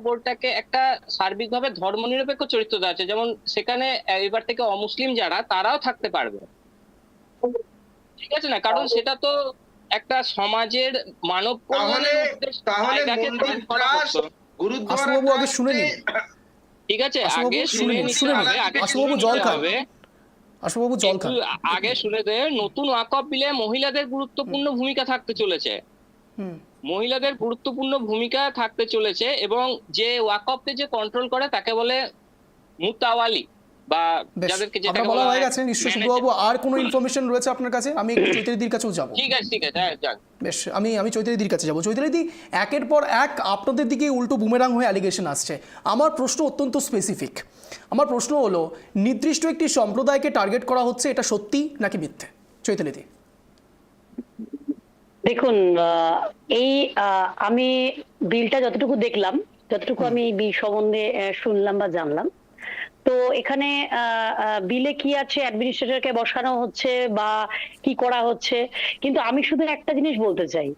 বোর্ডটাকে একটা সার্বিকভাবে ধর্মনিরপেক্ষ চরিত্র দেওয়া আছে, যেমন সেখানে এবার থেকে অমুসলিম যারা, তারাও থাকতে পারবে, ঠিক আছে না? কারণ সেটা তো একটা সমাজের মানব কল্যাণের উদ্দেশ্যে জায়গাকে দান করা হতো। আশুবাবু আগে শুনে নিন, ঠিক আছে, আশুবাবু আগে শুনে নিতে হবে, আগে আশুবাবু শুনে জল নিতে খান, হবে। আশুবাবু জল খান। একটু আগে শুনে দে, নতুন ওয়াকফ বিলে মহিলাদের গুরুত্বপূর্ণ ভূমিকা থাকতে চলেছে, মহিলাদের গুরুত্বপূর্ণ ভূমিকা থাকতে চলেছে। এবং যে ওয়াকফকে যে কন্ট্রোল করে তাকে বলে মুতাওয়ালি, বা বেশ, যাদেরকে আপনার যেটাকে বলা বলা হয়ে হয় গেছে নিশ্চয়ই। manager। শুভ্রবাবু, আর কোনো ইনফরমেশন রয়েছে আপনার কাছে? আমি একটু চৈতালিদির কাছেও যাব। ঠিক আছে, হ্যাঁ, যাক। বেশ, আমি চৈতালিদির কাছে যাব। চৈতালিদি, একের পর এক আপনাদের দিকে উল্টো বুমেরাং হয়ে অ্যালিগেশন আসছে। আমার প্রশ্ন অত্যন্ত স্পেসিফিক। আমার প্রশ্ন হলো, নির্দিষ্ট একটি সম্প্রদায়কে টার্গেট করা হচ্ছে, এটা সত্যি নাকি মিথ্যে? চৈতালিদি। দেখুন, আমি বিলটা যতটুকু দেখলাম, যতটুকু আমি এই বিল সম্বন্ধে শুনলাম বা জানলাম, তো এখানে বিলে কি আছে, অ্যাডমিনিস্ট্রেটরকে বসানো হচ্ছে বা কি করা হচ্ছে। কিন্তু আমি শুধু একটা জিনিস বলতে চাই,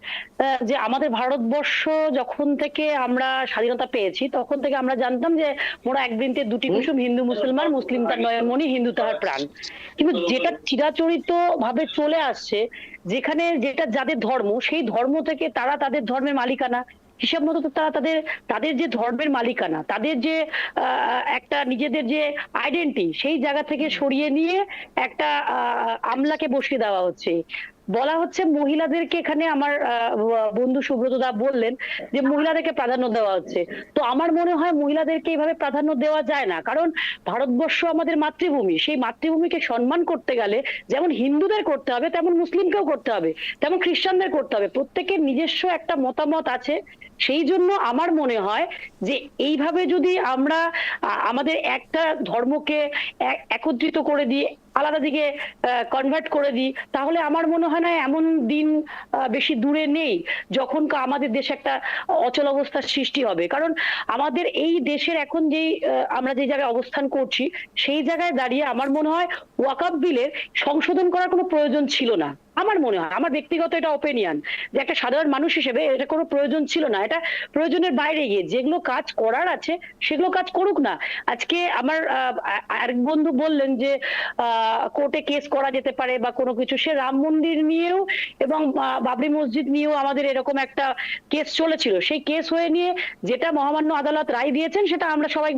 যে আমাদের ভারতবর্ষ যখন থেকে আমরা স্বাধীনতা পেয়েছি, তখন থেকে আমরা জানতাম যে মোরা এক বৃন্তে দুটি কুসুম, হিন্দু মুসলমান, মুসলিম তার নয়নমণি, হিন্দু তাহার প্রাণ। কিন্তু যেটা চিরাচরিত ভাবে চলে আসছে, যেখানে যেটা যাদের ধর্ম, সেই ধর্ম থেকে তারা তাদের ধর্মের মালিকানা হিসাব মতো, তারা তাদের যে ধর্মের মালিকানা, তাদের যে একটা নিজেদের যে আইডেন্টি, সেই জায়গা থেকে সরিয়ে নিয়ে একটা আমলাকে বসিয়ে দেওয়া হচ্ছে। বলা হচ্ছে মহিলাদেরকে, এখানে আমার বন্ধু সুব্রত দা বললেন যে মহিলাদেরকে প্রাধান্য দেওয়া হচ্ছে। তো আমার মনে হয় মহিলাদেরকে এইভাবে প্রাধান্য দেওয়া যায় না, কারণ ভারতবর্ষ আমাদের মাতৃভূমি। সেই মাতৃভূমিকে সম্মান করতে গেলে যেমন হিন্দুদের করতে হবে, তেমন মুসলিমকেও করতে হবে, তেমন খ্রিস্টানদের করতে হবে। প্রত্যেকের নিজস্ব একটা মতামত আছে। সেই জন্য আমার মনে হয় যে এইভাবে যদি আমরা আমাদের একটা ধর্মকে একত্রিত করে দিই, আলাদা দিকে কনভার্ট করে দিই, তাহলে আমার মনে হয় না এমন দিন বেশি দূরে নেই যখন আমাদের দেশে একটা অচল অবস্থার সৃষ্টি হবে। কারণ আমাদের এই দেশের এখন যেই আমরা যে জায়গায় অবস্থান করছি, সেই জায়গায় দাঁড়িয়ে আমার মনে হয় ওয়াকফ বিলের সংশোধন করার কোনো প্রয়োজন ছিল না। আমার মনে হয়, আমার ব্যক্তিগত এটা ওপিনিয়ন, যে একটা সাধারণ মানুষ হিসেবে এটা কোনো প্রয়োজন ছিল না। এটা প্রয়োজনের বাইরে গিয়ে যেগুলো কাজ করার আছে সেগুলো কাজ করুক না। আজকে আমার আরেক বন্ধু বললেন যে কোর্টে কেস করা যেতে পারে বা কোনো কিছু, সে রাম মন্দির নিয়েও এবং বাবরি মসজিদ নিয়েও আমাদের এরকম একটা কেস চলেছিল। সেই কেস হয়ে নিয়ে যেটা মহামান্য আদালত রায় দিয়েছেন, সেটা আমরা সবাই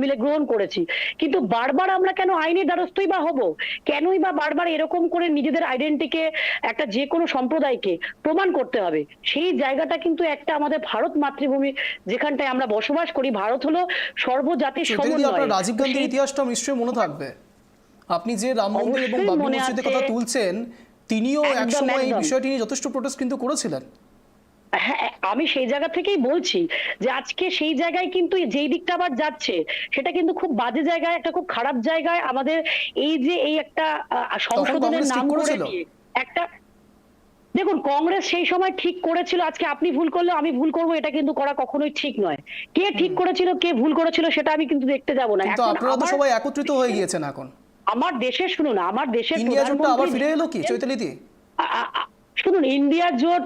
মিলে গ্রহণ করেছি। কিন্তু বারবার আমরা কেন আইনের দ্বারস্থই বা হব? কেনই বা বারবার এরকম করে নিজেদের আইডেন্টিটিকে একটা যে কোনো সম্প্রদায়কে প্রমাণ করতে হবে? সেই জায়গাটা কিন্তু একটা আমাদের ভারত মাতৃভূমি, যেখানটায় আমরা বসবাস করি। ভারত হলো সর্বজাতির সমন্বয়। আপনার রাজীব গান্ধীর ইতিহাসটা নিশ্চয়ই মনে থাকবে। আপনি যে রাম মন্দির এবং বাবরি মসজিদের কথা তুলছেন, তিনিও একসময় এই বিষয়টি নিয়ে যথেষ্ট প্রোটেস্ট কিন্তু করেছিলেন। হ্যাঁ, আমি সেই জায়গা থেকেই বলছি যে আজকে সেই জায়গায় কিন্তু যেই দিকটা আবার যাচ্ছে, সেটা কিন্তু খুব বাজে জায়গায়, একটা খুব খারাপ জায়গায়। আমাদের এই যে এই একটা সংশোধনের নাম করে দিয়ে একটা, দেখুন, কংগ্রেস সেই সময় ঠিক করেছিল। আজকে আপনি ভুল করলে আমি ভুল করবো, এটা কিন্তু করা কখনোই ঠিক নয়। কে ঠিক করেছিল, কে ভুল করেছিল, সেটা আমি কিন্তু দেখতে যাব না। কিন্তু আপনারা তো সবাই একত্রিত হয়ে গিয়েছেন এখন। আমার দেশের, শুনুন, আমার দেশের ইন্ডিয়া জোটটা আবার ফিরে এলো কি চৈতালিদি? শুনুন, ইন্ডিয়া জোট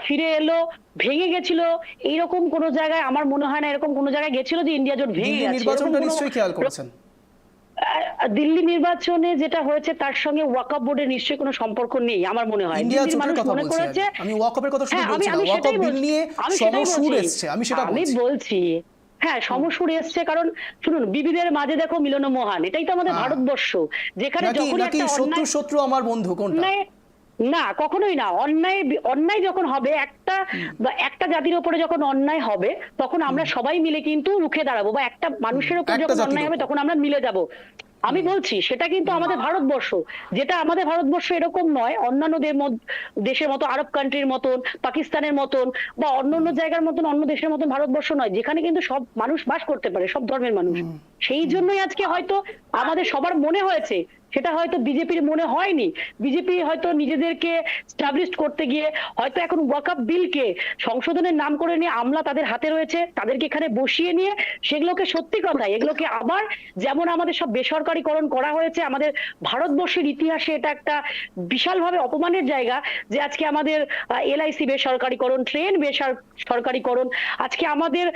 ফিরে এলো, ভেঙে গেছিল, এইরকম কোন জায়গায় আমার মনে হয় না এরকম কোন জায়গায় গেছিল যে ইন্ডিয়া জোট ভেঙে গেছে। নির্বাচনটা নিশ্চয়ই খেয়াল করেছেন। দিল্লি নির্বাচনে যেটা হয়েছে তার সঙ্গে ওয়াকফ বোর্ডের নিশ্চয়ই কোনো সম্পর্ক নেই আমার মনে হয়। ইন্ডিয়া দিল্লির জোটের মানুষ কথা মনে বলছি করেছে, আমি ওয়াকফের কথা শুধু হ্যাঁ, বলছি না, আমি ওয়াকফ সেটাই বিল বলছি, নিয়ে আমি সেটাই সমসুর বলছি, এসছে, আমি সেটা আমি বলছি। বলছি হ্যাঁ সমসুর এসছে, কারণ শুনুন বিবিধের মাঝে দেখো মিলন মহান, এটাই তো আমাদের হ্যাঁ। ভারতবর্ষ, যেখানে নাকি যখনই নাকি একটা শত্রু অন্যায় শত্রু আমার বন্ধু কোনটা? অন্যায় না, কখনোই না। অন্যায় যখন হবে একটা বা একটা জাতির উপরে যখন অন্যায় হবে তখন আমরা সবাই মিলে কিন্তু রুখে দাঁড়াবো, বা একটা মানুষের উপর একটা যখন জাতির অন্যায় হবে উপর। তখন আমরা মিলে যাব। আমি বলছি সেটা কিন্তু আমাদের ভারতবর্ষ, যেটা আমাদের ভারতবর্ষ এরকম নয় অন্যান্য দেশের মতো, আরব কান্ট্রির মতন, পাকিস্তানের মতন বা অন্য জায়গার মতন, অন্য দেশের মতন ভারতবর্ষ নয়, যেখানে কিন্তু সব মানুষ বাস করতে পারে, সব ধর্মের মানুষ। সেই জন্যই আজকে হয়তো আমাদের সবার মনে হয়েছে, সেটা হয়তো বিজেপির মনে হয়নি। বিজেপি হয়তো নিজেদেরকে স্টাবলিশ করতে গিয়ে হয়তো এখন ওয়াকফ বিলকে সংশোধনের নাম করে নিয়ে আমলা তাদের হাতে রয়েছে, তাদেরকে এখানে বসিয়ে নিয়ে সেগুলোকে, সত্যি কথা এগুলোকে আবার যেমন আমাদের সব বেসরকারীকরণ করা হয়েছে, আমাদের ভারতবর্ষের ইতিহাসে এটা একটা বিশালভাবে অপমানের জায়গা যে আজকে আমাদের এলআইসি বেসরকারীকরণ, ট্রেন বেসরকারীকরণ, আজকে আমাদের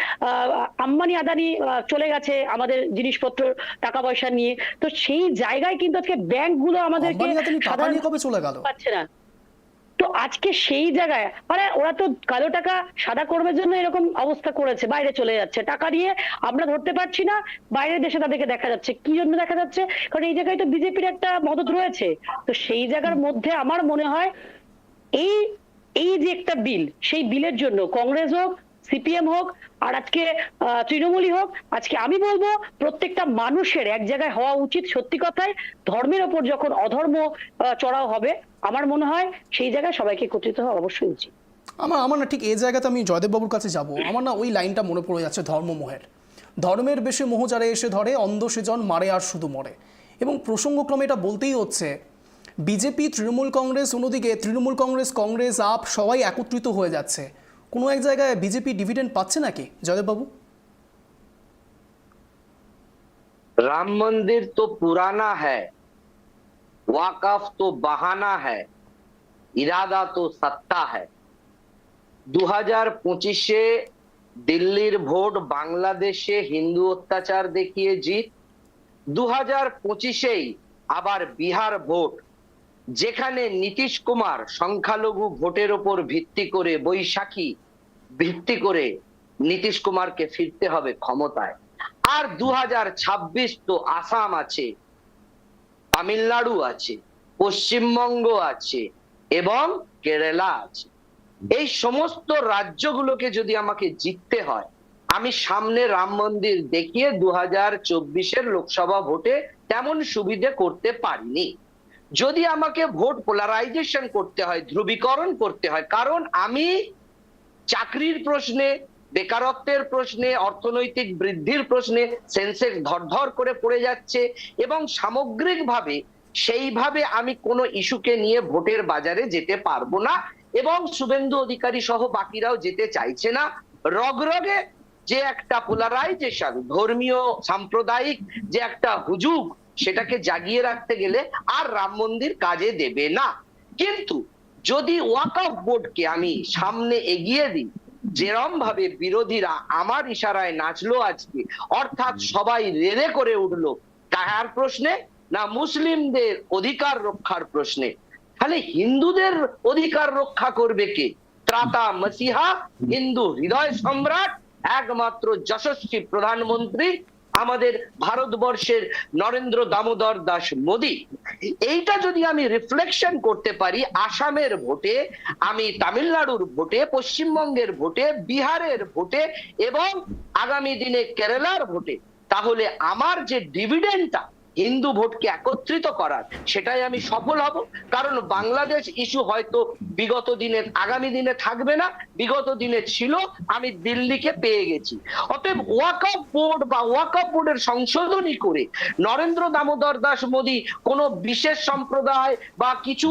আম্বানি আদানি চলে গেছে আমাদের জিনিসপত্র টাকা পয়সা নিয়ে। তো সেই জায়গায় কিন্তু আজকে ব্যাংকগুলো আমাদেরকে আম্বানি আদানি টাকা নিয়ে কবে চলে গেল? পাচ্ছে না। তো আজকে সেই জায়গায় মানে ওরা তো কালো টাকা সাদা করবার জন্য এরকম অবস্থা করেছে, বাইরে চলে যাচ্ছে টাকা নিয়ে, আমরা ধরতে পারছি না, বাইরের দেশে তাদেরকে দেখা যাচ্ছে। কি জন্য দেখা যাচ্ছে? কারণ এই জায়গায় তো বিজেপির একটা মদত রয়েছে। তো সেই জায়গার মধ্যে আমার মনে হয় এই এই যে একটা বিল, সেই বিলের জন্য কংগ্রেস হোক, সিপিএম হোক, আর আজকে তৃণমূলই হোক, আজকে আমি বলবো প্রত্যেকটা মানুষের এক জায়গায় হওয়া উচিত। সত্যি কথাই ধর্মের ওপর যখন অধর্ম চড়াও হবে, আমার মনে হয় সেই জায়গায় সবাইকে একত্রিত হওয়া অবশ্যই উচিত। আমার না ঠিক এই জায়গাতে আমি জয়দেববাবুর কাছে যাব, আমার না ওই লাইনটা মনে পড়ে যাচ্ছে ধর্মমোহের। ধর্মের বেশে মোহ যারে এসে ধরে, অন্ধ সেজন মারে আর শুধু মরে। এবং প্রসঙ্গক্রমে এটা বলতেই হচ্ছে, বিজেপি, তৃণমূল কংগ্রেস, অন্যদিকে তৃণমূল কংগ্রেস, কংগ্রেস, আপ সবাই একত্রিত হয়ে যাচ্ছে। কোনো এক জায়গায় বিজেপি ডিভিডেন্ড পাচ্ছে নাকি জয়দেববাবু? राम मंदिर तो पुराना है, वाकफ तो बहाना है, इरादा तो सत्ता है। 2025 दिल्लीर भोट बांग्लादेशे हिंदू अत्याचार देखिए जीत, 2025 আবার বিহার ভোট, যেখানে নীতিশ কুমার সংখ্যালঘু ভোটের উপর ভিত্তি করে, বৈশাখী ভিত্তি করে নীতিশ কুমারকে ফিরতে হবে ক্ষমতায়। আর 2026 তো আসাম আছে, তামিলনাড়ু আছে, পশ্চিমবঙ্গ আছে এবং কেরালা আছে। এই সমস্ত রাজ্যগুলোকে যদি আমাকে জিততে হয়, আমি সামনে রাম মন্দির দেখিয়ে 2024 লোকসভা ভোটে তেমন সুবিধে করতে পারিনি। যদি আমাকে ভোট পোলারাইজেশন করতে হয়, ধ্রুবীকরণ করতে হয়, কারণ আমি চাকরির প্রশ্নে, বেকারত্বের প্রশ্নে, অর্থনৈতিক বৃদ্ধির প্রশ্নে সেন্সেক্স ধরধর করে পড়ে যাচ্ছে এবং সামগ্রিকভাবে সেইভাবে আমি কোনো ইস্যুকে নিয়ে ভোটের বাজারে যেতে পারবো না এবং শুভেন্দু অধিকারী সহ বাকিরাও যেতে চাইছে না। রগরগে যে একটা পোলারাইজেশন, ধর্মীয় সাম্প্রদায়িক যে একটা হুজুগ, সেটাকে জাগিয়ে রাখতে গেলে আর রাম মন্দির কাজে দেবে না। কিন্তু যদি ওয়াকফ বোর্ডকে আমি সামনে এগিয়ে দিই, যেরম ভাবে বিরোধীরা আমার ইশারায় নাচলো আজকে, অর্থাৎ সবাই রেলে করে উঠলো কাহার প্রশ্নে? না মুসলিমদের অধিকার রক্ষার প্রশ্নে। তাহলে হিন্দুদের অধিকার রক্ষা করবে কে? ত্রাতা মসিহা, হিন্দু হৃদয় সম্রাট, একমাত্র যশস্বী প্রধানমন্ত্রী আমাদের ভারতবর্ষের নরেন্দ্র দামোদর দাস মোদী। এইটা যদি আমি রিফ্লেকশন করতে পারি আসামের ভোটে, আমি তামিলনাড়ুর ভোটে, পশ্চিমবঙ্গের ভোটে, বিহারের ভোটে এবং আগামী দিনে কেরালার ভোটে, তাহলে আমার যে ডিভিডেন্ডটা হিন্দু ভোটকে একত্রিত করার, সেটাই আমি সফল হব। কারণ বাংলাদেশ ইস্যু হয়তো বিগত দিনে, আগামী দিনে থাকবে না, বিগত দিনে ছিল, আমি দিল্লিকে পেয়ে গেছি। অতএব ওয়াকফ বোর্ড বা ওয়াকফ বোর্ডের সংশোধনী করে নরেন্দ্র দামোদর দাস মোদী কোনো বিশেষ সম্প্রদায় বা কিছু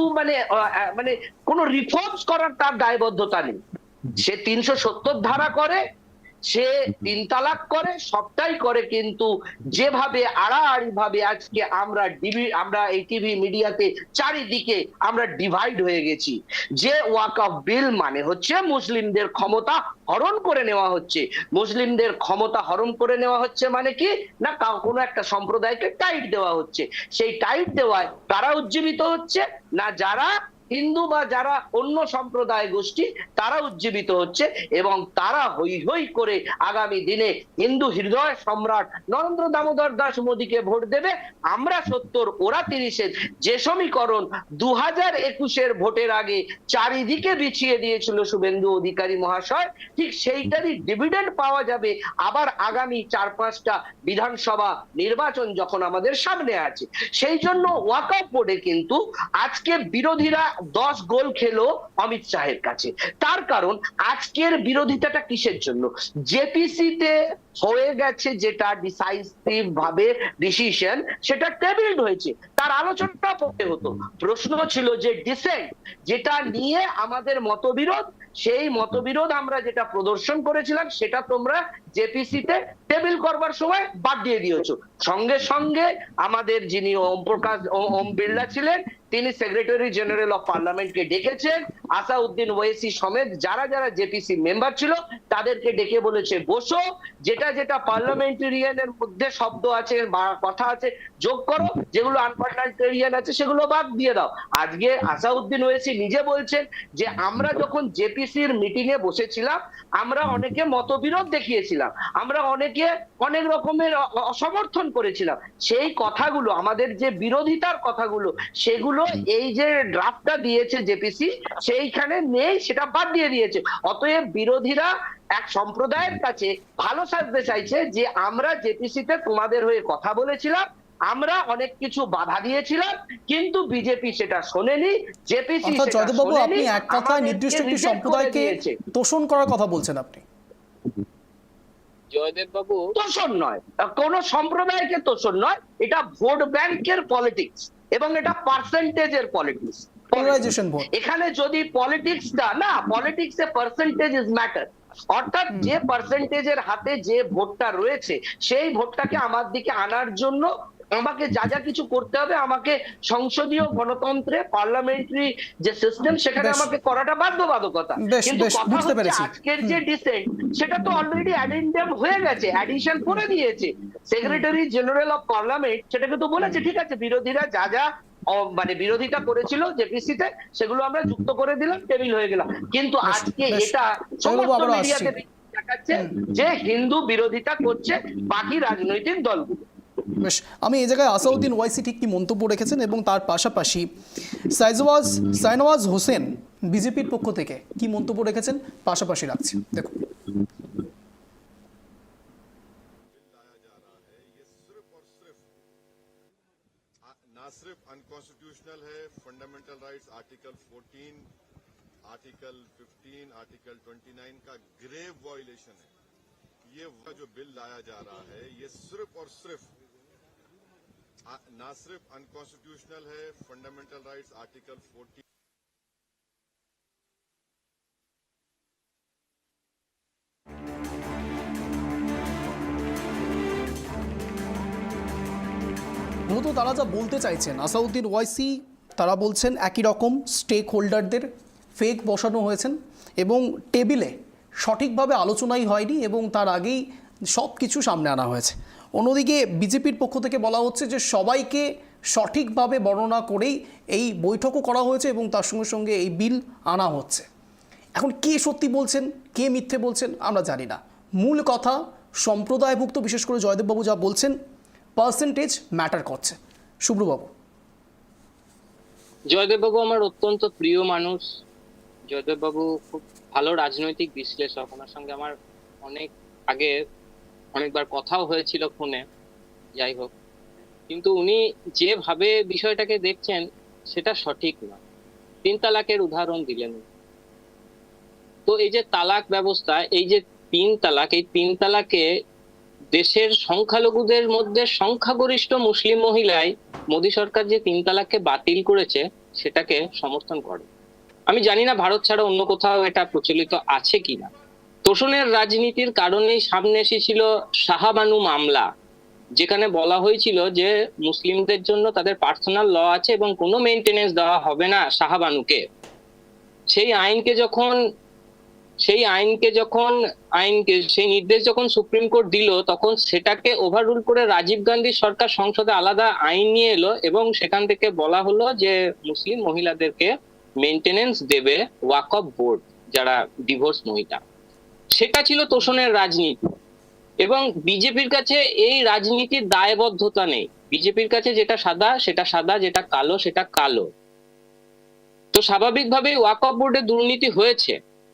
মানে কোনো রিফর্মস করার তার দায়বদ্ধতা নেই। সে 370 ধারা করে, সে 3 তালাক করে, সবটাই করে, কিন্তু যেভাবে আড়াআড়ি ভাবে আজকে আমরা এই টিভি মিডিয়াতে চারিদিকে আমরা ডিভাইড হয়ে গেছি, যে ওয়াকফ বিল মানে হচ্ছে মুসলিমদের ক্ষমতা হরণ করে নেওয়া হচ্ছে। মুসলিমদের ক্ষমতা হরণ করে নেওয়া হচ্ছে মানে কি না, কোনো একটা সম্প্রদায়কে টাইট দেওয়া হচ্ছে। সেই টাইট দেওয়ায় কারা উজ্জীবিত হচ্ছে না, যারা হিন্দু বা যারা অন্য সম্প্রদায় গোষ্ঠী তারা উজ্জীবিত হচ্ছে, এবং তারা হই হই করে আগামী দিনে হিন্দু হৃদয় সম্রাট নরেন্দ্র দামোদর দাস মোদীকে ভোট দেবে। আমরা 70 ওরা 30-এর যে সমীকরণ 2021-এর ভোটের আগে চারিদিকে বিছিয়ে দিয়েছিল শুভেন্দু অধিকারী মহাশয়, ঠিক সেইটারই ডিভিডেন্ড পাওয়া যাবে আবার আগামী 4-5টা বিধানসভা নির্বাচন যখন আমাদের সামনে আছে। সেই জন্য ওয়াকফ বোর্ডে কিন্তু আজকে বিরোধীরা 10 গোল খেলো অমিত শাহের কাছে। তার কারণ আজকের বিরোধিতাটা কিসের জন্য, জেপিসিতে হয়ে গেছে যেটা ডিসাইসিভ ভাবে ডিসিশন, সেটা টেবিলড হয়েছে, তার আলোচনা করতে হতো। প্রশ্ন ছিল যে ডিসেন্ট, যেটা নিয়ে আমাদের মতবিরোধ, সেই মতবিরোধ আমরা যেটা প্রদর্শন করেছিলাম সেটা তোমরা জেপিসিতে টেবিল করবার সময় বাদ দিয়ে দিয়েছো। সঙ্গে সঙ্গে আমাদের যিনি ওম বিড়লা ছিলেন, তিনি সেক্রেটারি জেনারেল অফ পার্লামেন্টকে ডেকেছেন, আসাউদ্দিন ওয়েসি সমেত যারা যারা জেপিসি মেম্বার ছিল তাদেরকে ডেকে বলেছে বসো, যেটা যেটা পার্লামেন্টেরিয়ানের মধ্যে শব্দ আছে বা কথা আছে যোগ করো, যেগুলো আনপার্লামেন্টেরিয়ান আছে সেগুলো বাদ দিয়ে দাও। আজকে আসাউদ্দিন ওয়েসি নিজে বলছেন যে আমরা যখন জেপিসির মিটিং এ বসেছিলাম আমরা অনেকে মতবিরোধ দেখিয়েছিলাম, আমরা অনেকে অনেক রকমের অসমর্থন করেছিলাম, সেই কথাগুলো আমাদের যে বিরোধিতার কথাগুলো সেগুলো এই যে ড্রাফটটা দিয়েছে জেপিসি সেইখানে নেই, সেটা বাদ দিয়ে দিয়েছে। অতএব বিরোধীরা এক সম্প্রদায়ের কাছে ভালো সাজতে চাইছে যে আমরা জেপিসিতে তোমাদের হয়ে কথা বলেছিলাম, আমরা অনেক কিছু বাধা দিয়েছিলাম, কিন্তু বিজেপি সেটা শোনেনি, জেপিসি অর্থাৎ সেটা জয়দেব বাবু, শোনেনি, আপনি এক কথায় নির্দিষ্ট একটি আমাদেরকে সম্প্রদায়কে reject করে দিয়েছে। তোষণ করার কথা বলছেন আপনি। জয়দেব বাবু, তোষণ নয়, কোন সম্প্রদায়কে তোষণ নয়, এটা ভোট ব্যাংকের পলিটিক্স এবং এটা পার্সেন্টেজের পলিটিক্স। Polarisation vote. এখানে যদি পলিটিক্সটা না, পলিটিক্সে পার্সেন্টেজ ইজ ম্যাটার, অর্থাৎ যে পার্সেন্টেজের হাতে যে ভোটটা রয়েছে সেই ভোটটাকে আমার দিকে আনার জন্য আমাকে যা যা কিছু করতে হবে, আমাকে সংসদীয় গণতন্ত্রে পার্লামেন্টারি যে সিস্টেম সেখানে আমাকে করাটা বাধ্যবাধকতা। কিন্তু কথা হচ্ছে আজকের যে ডিসেন্ট সেটা তো অলরেডি অ্যাডেন্ডাম হয়ে গেছে, অ্যাডিশন করে দিয়েছে সেক্রেটারি জেনারেল অফ পার্লামেন্ট, সেটাকে তো বলেছে ঠিক আছে বিরোধীরা যা যা মানে বিরোধিতা করেছিল জেপিসিতে সেগুলো আমরা যুক্ত করে দিলাম, টেবিল হয়ে গেলাম। কিন্তু আজকে এটা সমস্ত মিডিয়াতে দেখাচ্ছে যে হিন্দু বিরোধিতা করছে বাকি রাজনৈতিক দলগুলো। বেশ, আমি এই জায়গায় আসাউদ্দিন ওয়াইসি ঠিক কি মন্তব্য রেখেছেন এবং তার পাশাপাশি সাইনওয়াজ হোসেন বিজেপির পক্ষ থেকে কি মন্তব্য রেখেছেন পাশাপাশি রাখছি, দেখুন। ना सिर्फ अनकॉन्स्टिट्यूशनल है, fundamental rights article 14, article 15, article 29 का ग्रेव वायलेशन है। ये जो बिल लाया जा रहा है ये सिर्फ और सिर्फ ना सिर्फ अनकॉन्स्टिट्यूशनल है, फंडामेंटल राइट्स आर्टिकल 14। মূলত তারা যা বলতে চাইছেন আসাউদ্দিন ওয়াইসি, তারা বলছেন একই রকম স্টেক হোল্ডারদের ফেক বসানো হয়েছেন এবং টেবিলে সঠিকভাবে আলোচনাই হয়নি এবং তার আগেই সব কিছু সামনে আনা হয়েছে। অন্যদিকে বিজেপির পক্ষ থেকে বলা হচ্ছে যে সবাইকে সঠিকভাবে বর্ণনা করেই এই বৈঠকও করা হয়েছে এবং তার সঙ্গে সঙ্গে এই বিল আনা হচ্ছে। এখন কে সত্যি বলছেন কে মিথ্যে বলছেন আমরা জানি না। মূল কথা সম্প্রদায়ভুক্ত, বিশেষ করে জয়দেববাবু যা বলছেন পার্সেন্টেজ ম্যাটার করছে। শুভ্রবাবু। জয়দেববাবু আমার অত্যন্ত প্রিয় মানুষ, জয়দেববাবু খুব ভালো রাজনৈতিক বিশ্লেষক, ওনার সঙ্গে আমার অনেক আগে অনেকবার কথাও হয়েছিল ফোনে, যাই হোক, কিন্তু উনি যেভাবে বিষয়টাকে দেখছেন সেটা সঠিক নয়। 3 তালাকের উদাহরণ দিলেন, তো এই যে তালাক ব্যবস্থা, এই যে 3 তালাক, এই 3 তালাকে দেশের সংখ্যালঘুদের মধ্যে সংখ্যাগরিষ্ঠ মুসলিম মহিলাই মোদী সরকার যে 3 তালাককে বাতিল করেছে সেটাকে সমর্থন করে। আমি জানি না ভারত ছাড়া অন্য কোথাও এটা প্রচলিত আছে কিনা, তোষণের রাজনীতির কারণেই সামনে এসেছিল শাহবানু মামলা, যেখানে বলা হয়েছিল যে মুসলিমদের জন্য তাদের পার্সোনাল ল আছে এবং কোনো মেইনটেনেন্স দেওয়া হবে না শাহবানুকে। সেই নির্দেশ যখন সুপ্রিম কোর্ট দিল, তখন সেটাকে ওভাররুল করে রাজীব গান্ধী সরকার সংসদে আলাদা আইন নিয়ে এলো এবং সেখান থেকে বলা হলো যে মুসলিম মহিলাদেরকে মেইনটেনেন্স দেবে ওয়াকফ বোর্ড, যারা ডিভোর্স মহিলা। সেটা ছিল তোষণের রাজনীতি। এবং বিজেপির কাছে এই রাজনীতির দায়বদ্ধতা নেই। বিজেপির কাছে যেটা সাদা সেটা সাদা, যেটা কালো সেটা কালো। তো স্বাভাবিকভাবেই ওয়াকফ বোর্ডে দুর্নীতি হয়েছে।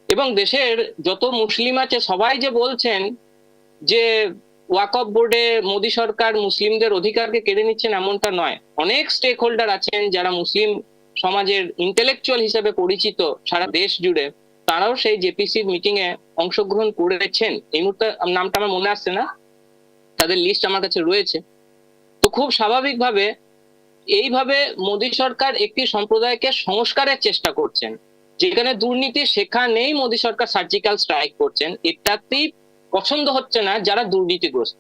এবং দেশের যত মুসলিম আছে সবাই যে বলছেন যে ওয়াকফ বোর্ডে মোদী সরকার মুসলিমদের অধিকারকে কেড়ে নিচ্ছেন, এমনটা নয়। অনেক স্টেক হোল্ডার আছেন যারা মুসলিম সমাজের ইন্টেলেকচুয়াল হিসেবে পরিচিত সারা দেশ জুড়ে, তারাও সেই জেপিসির মিটিং এ অংশগ্রহণ করেছেন। এই মুহূর্তে নামটা আমার মনে আসছে না, তাদের লিস্ট আমার কাছে রয়েছে। তো খুব স্বাভাবিকভাবে এইভাবে মোদী সরকার একটি সম্প্রদায়কে সংস্কারের চেষ্টা করছেন। যেখানে দুর্নীতি সেখানেই মোদী সরকার সার্জিক্যাল স্ট্রাইক করছেন। এটাতেই পছন্দ হচ্ছে না যারা দুর্নীতিগ্রস্ত।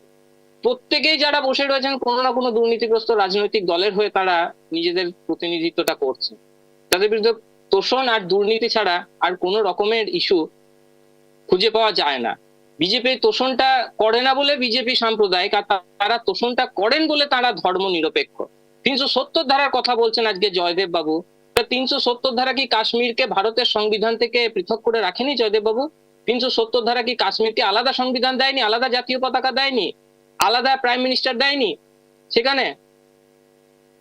প্রত্যেকেই যারা বসে রয়েছেন কোনো না কোনো দুর্নীতিগ্রস্ত রাজনৈতিক দলের হয়ে তারা নিজেদের প্রতিনিধিত্বটা করছে। তাদের বিরুদ্ধে তোষণ আর দুর্নীতি ছাড়া আর কোন রকমের ইস্যু খুঁজে পাওয়া যায় না। বিজেপি তোষণটা করে না বলে বিজেপি সাম্প্রদায়িক, আর তারা তোষণটা করেন বলে তারা ধর্ম নিরপেক্ষ। 370 ধারার কথা বলছেন আজকে জয়দেব বাবু। 370 ধারা কি কাশ্মীরকে ভারতের সংবিধান থেকে পৃথক করে রাখেনি জয়দেব বাবু? 370 ধারা কি কাশ্মীরকে আলাদা সংবিধান দেয়নি, আলাদা জাতীয় পতাকা দেয়নি, আলাদা প্রাইম মিনিস্টার দেয়নি সেখানে?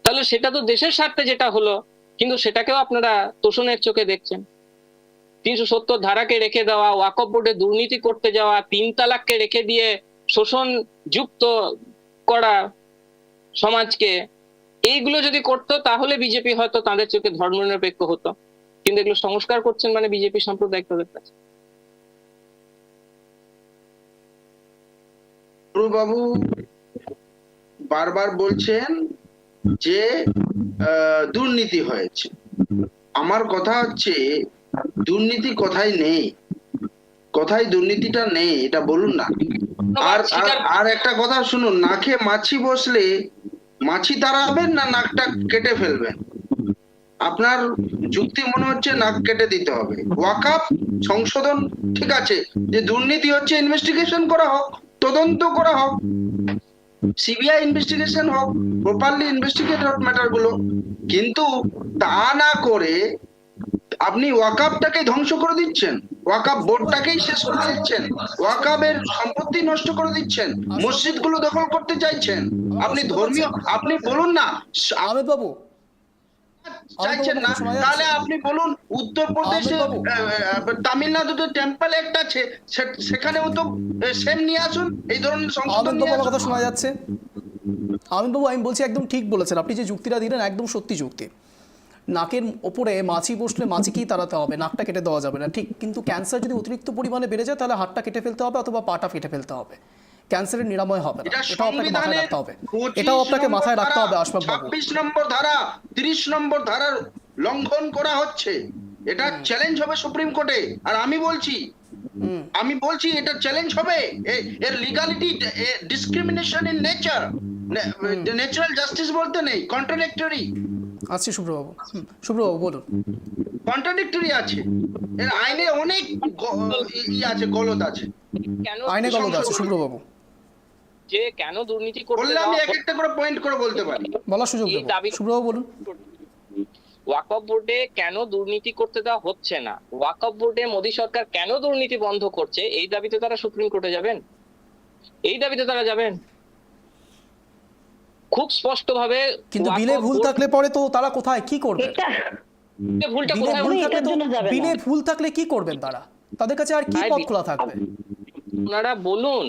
তাহলে সেটা তো দেশের স্বার্থে যেটা হলো, কিন্তু সেটাকেও আপনারা তোষণের চোখে দেখছেন। 370 ধারাকে রেখে দেওয়া, ওয়াকফ বোর্ডে দুর্নীতি করতে যাওয়া, 3 তালাককে রেখে দিয়ে শোষণ যুক্ত করা সমাজকে, এইগুলো যদি করতো তাহলে বিজেপি হয়তো তাদের চোখে ধর্মনিরপেক্ষ হতো। কিন্তু এগুলো সংস্কার করছেন মানে বিজেপি সাম্প্রদায়িক তাদের কাছে। বাবু বারবার বলছেন যে দুর্নীতি হয়েছে। আমার কথা হচ্ছে দুর্নীতি কোথায় নেই, কোথায় দুর্নীতিটা নেই এটা বলুন না। আর একটা কথা শুনুন, নাকে মাছি বসলে মাছি তাড়াবেন না নাকটা কেটে ফেলবেন? আপনার যুক্তি মনে হচ্ছে নাক কেটে দিতে হবে। ওয়াকফ সংশোধন ঠিক আছে, যে দুর্নীতি হচ্ছে ইনভেস্টিগেশন করা হোক, তদন্ত করা হোক, সিবিআই ইনভেস্টিগেশন হোক, প্রপারলি ইনভেস্টিগেট হোক ম্যাটার গুলো। কিন্তু তা না করে আপনি ওয়াকফটাকে ধ্বংস করে দিচ্ছেন, ওয়াকফ বোর্ডটাকেই শেষ করে দিচ্ছেন, ওয়াকফের সম্পত্তি নষ্ট করে দিচ্ছেন, মসজিদ গুলো দখল করতে চাইছেন। আপনি ধর্মীয়, আপনি বলুন না আহমেদ বাবু চাইছেন না, তাহলে আপনি বলুন উত্তরপ্রদেশে তামিলনাড়ুতে টেম্পল একটা আছে, সেখানেও তো সেম নিয়ে আসুন, এই ধরনের সংশোধন নিয়ে আসুন। কথা শোনা যাচ্ছে আহমেদ বাবু, আমি বলছি একদম ঠিক বলেছেন আপনি, যে যুক্তিটা দিলেন একদম সত্যি যুক্তি। নাকের ওপরে মাছি বসলে মাছিকেই তাড়াতে হবে, নাকটা কেটে দেওয়া যাবে না, ঠিক। কিন্তু ক্যান্সার যদি অতিরিক্ত পরিমাণে বেড়ে যায় তাহলে হাতটা কেটে ফেলতে হবে অথবা পাটা কেটে ফেলতে হবে, ক্যান্সারের নিরাময় হবে না। এটাও আপনাকে মাথায় রাখতে হবে, এটাও আপনাকে মাথায় রাখতে হবে আশফাক বাবু। 26 নম্বর ধারা 30 নম্বর ধারার লঙ্ঘন করা হচ্ছে, এটা চ্যালেঞ্জ হবে সুপ্রিম কোর্টে। আর আমি বলছি এটা চ্যালেঞ্জ হবে। এর legality discrimination in nature, natural justice বলতে নেই, কন্ট্রাডিক্টরি। আচ্ছা শুভ্রবাবু, শুভ্রবাবু বলুন। কন্ট্রাডিক্টরি আছে, এর আইনে অনেক আছে, গলদ আছে, আইনে গলদ আছে শুভ্রবাবু। যে কেন দুর্নীতি করতে বললে আমি এক একটা করে পয়েন্ট করে বলতে পারি, বলার সুযোগ দেব। শুভ্রবাবু বলুন। ওয়াকফ বোর্ডে কেন দুর্নীতি করতে দেওয়া হচ্ছে না, ওয়াকফ বোর্ডে মোদী সরকার কেন দুর্নীতি বন্ধ করছে, এই দাবিতে তারা সুপ্রিম কোর্টে যাবেন, এই দাবিতে তারা যাবেন খুব স্পষ্ট ভাবে। কিন্তু বিলে ভুল থাকলে পরে তো তারা কোথায় কি করবে? ভুলটা কোথায়? বিলে ভুল থাকলে কি করবেন তারা? তাদের কাছে আর কি পথ খোলা থাকবে? ওনারা বলুন,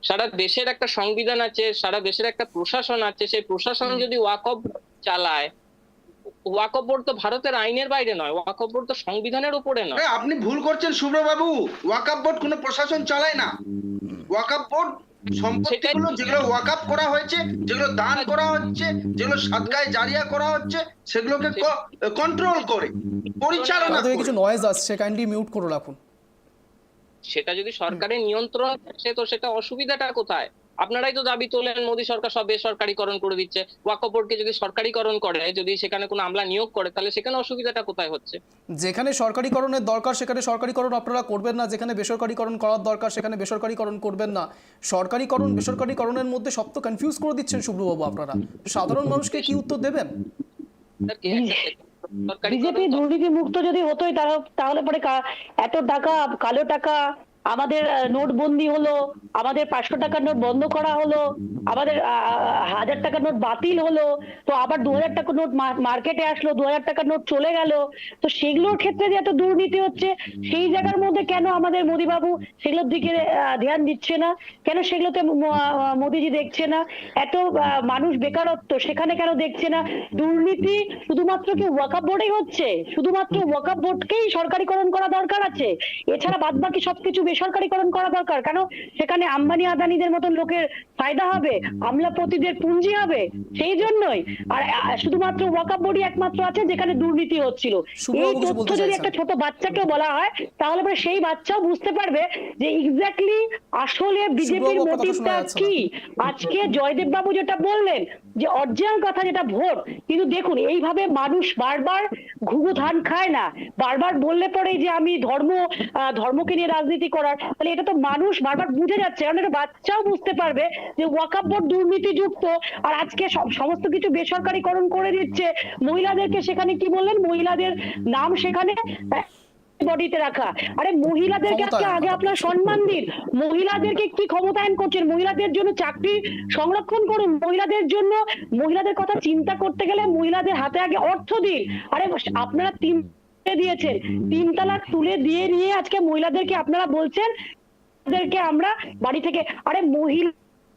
সারা দেশের একটা সংবিধান আছে, সারা দেশের একটা প্রশাসন আছে, সেই প্রশাসন যদি ওয়াকফ চালায়, ওয়াকফ বোর্ড তো ভারতের আইনের বাইরে নয়, ওয়াকফ বোর্ড তো সংবিধানের উপরে নয়। আপনি ভুল করছেন শুভ্রবাবু, ওয়াকফ বোর্ড কোনো প্রশাসন চালায় না। ওয়াকফ বোর্ড সম্পত্তিগুলো যেগুলো ওয়াকফ করা হয়েছে, যেগুলো দান করা হচ্ছে, যেগুলো সাদকায়ে জারিয়া করা হচ্ছে, সেগুলোকে কন্ট্রোল করে, পরিচালনা করে। কিছু নয়েজ আসছে, কাইন্ডলি মিউট করে রাখুন। সেটা যদি সরকারের নিয়ন্ত্রণ থাকে তো সেটা অসুবিধাটা কোথায়? আপনারাই তো দাবি তোলেন মোদী সরকার সব বেসরকারিকরণ করে দিচ্ছে। ওয়াকফ বোর্ডকে যদি সরকারিকরণ করে, যদি সেখানে কোনো আমলা নিয়োগ করে, তাহলে সেখানে অসুবিধাটা কোথায় হচ্ছে? যেখানে সরকারিকরণের দরকার সেখানে সরকারিকরণ আপনারা করবেন না, যেখানে বেসরকারিকরণ করার দরকার সেখানে বেসরকারিকরণ করবেন না। সরকারিকরণ বেসরকারিকরণের মধ্যে সব তো কনফিউজ করে দিচ্ছেন শুভ্রবাবু আপনারা। সাধারণ মানুষকে কি উত্তর দেবেন? বিজেপি দুর্নীতি মুক্ত যদি হতোই তাহলে পরে এত টাকা, কালো টাকা, আমাদের নোটবন্দি হলো, আমাদের 500 টাকার নোট বন্ধ করা হলো, আমাদের 1000 টাকার নোট বাতিল হলো, তো আবার 2000 টাকার নোট মার্কেটে আসলো, 2000 টাকার নোট চলে গেল। তো সেগুলোর ক্ষেত্রে যে এত দুর্নীতি হচ্ছে, সেই জায়গার মধ্যে কেন আমাদের মোদী বাবু সেগুলোর দিকে ধ্যান দিচ্ছে না? কেন সেগুলোতে মোদীজি দেখছে না? এত মানুষ বেকারত্ব, সেখানে কেন দেখছে না? দুর্নীতি শুধুমাত্র কি ওয়াকফ বোর্ডেই হচ্ছে? শুধুমাত্র ওয়াকফ বোর্ডকেই সরকারিকরণ করা দরকার আছে, এছাড়া বাদবাকি সবকিছু বেসরকারিকরণ করা দরকার কেন? সেখানে আম্বানি আদানিদের মতন লোকের ফায়দা হবে, আমলাপতিদের পুঁজি হবে, সেই জন্যই। আর শুধুমাত্র ওয়াকফ বোর্ডই একমাত্র আছে যেখানে দুর্নীতি হচ্ছিল। এই তথ্য যদি একটা ছোট বাচ্চাকে বলা হয় তাহলে পরে সেই বাচ্চাও বুঝতে পারবে যে এক্স্যাক্টলি আসলে বিজেপির মোটিভটা কি। আজকে জয়দেব বাবু যেটা বললেন যে অরিজিনাল কথা যেটা ভোট, কিন্তু দেখুন এইভাবে মানুষ বারবার ঘুঘু ধান খায় না। বারবার বললে পরে যে আমি ধর্মকে নিয়ে রাজনীতি করার, তাহলে এটা তো মানুষ বারবার বুঝে যাচ্ছে, কারণ এটা বাচ্চাও বুঝতে পারবে যে ওয়াকফ বোর্ড দুর্নীতিযুক্ত। আর আজকে সমস্ত কিছু বেসরকারিকরণ করে দিচ্ছে। মহিলাদেরকে সেখানে কি বললেন, মহিলাদের নাম সেখানে বডিতে রাখা। আরে মহিলাদেরকে আগে আপনার সম্মান দিন, মহিলাদেরকে কি ক্ষমতায়ন করছেন? মহিলাদের জন্য চাকরি সংরক্ষণ করুন, মহিলাদের জন্য, মহিলাদের কথা চিন্তা করতে গেলে মহিলাদের হাতে আগে অর্থ দিন। আরে আপনারা দিয়েছেন 3 তালাক তুলে দিয়ে নিয়ে আজকে মহিলাদেরকে আপনারা বলছেন আমরা বাড়ি থেকে, আরে মহিলা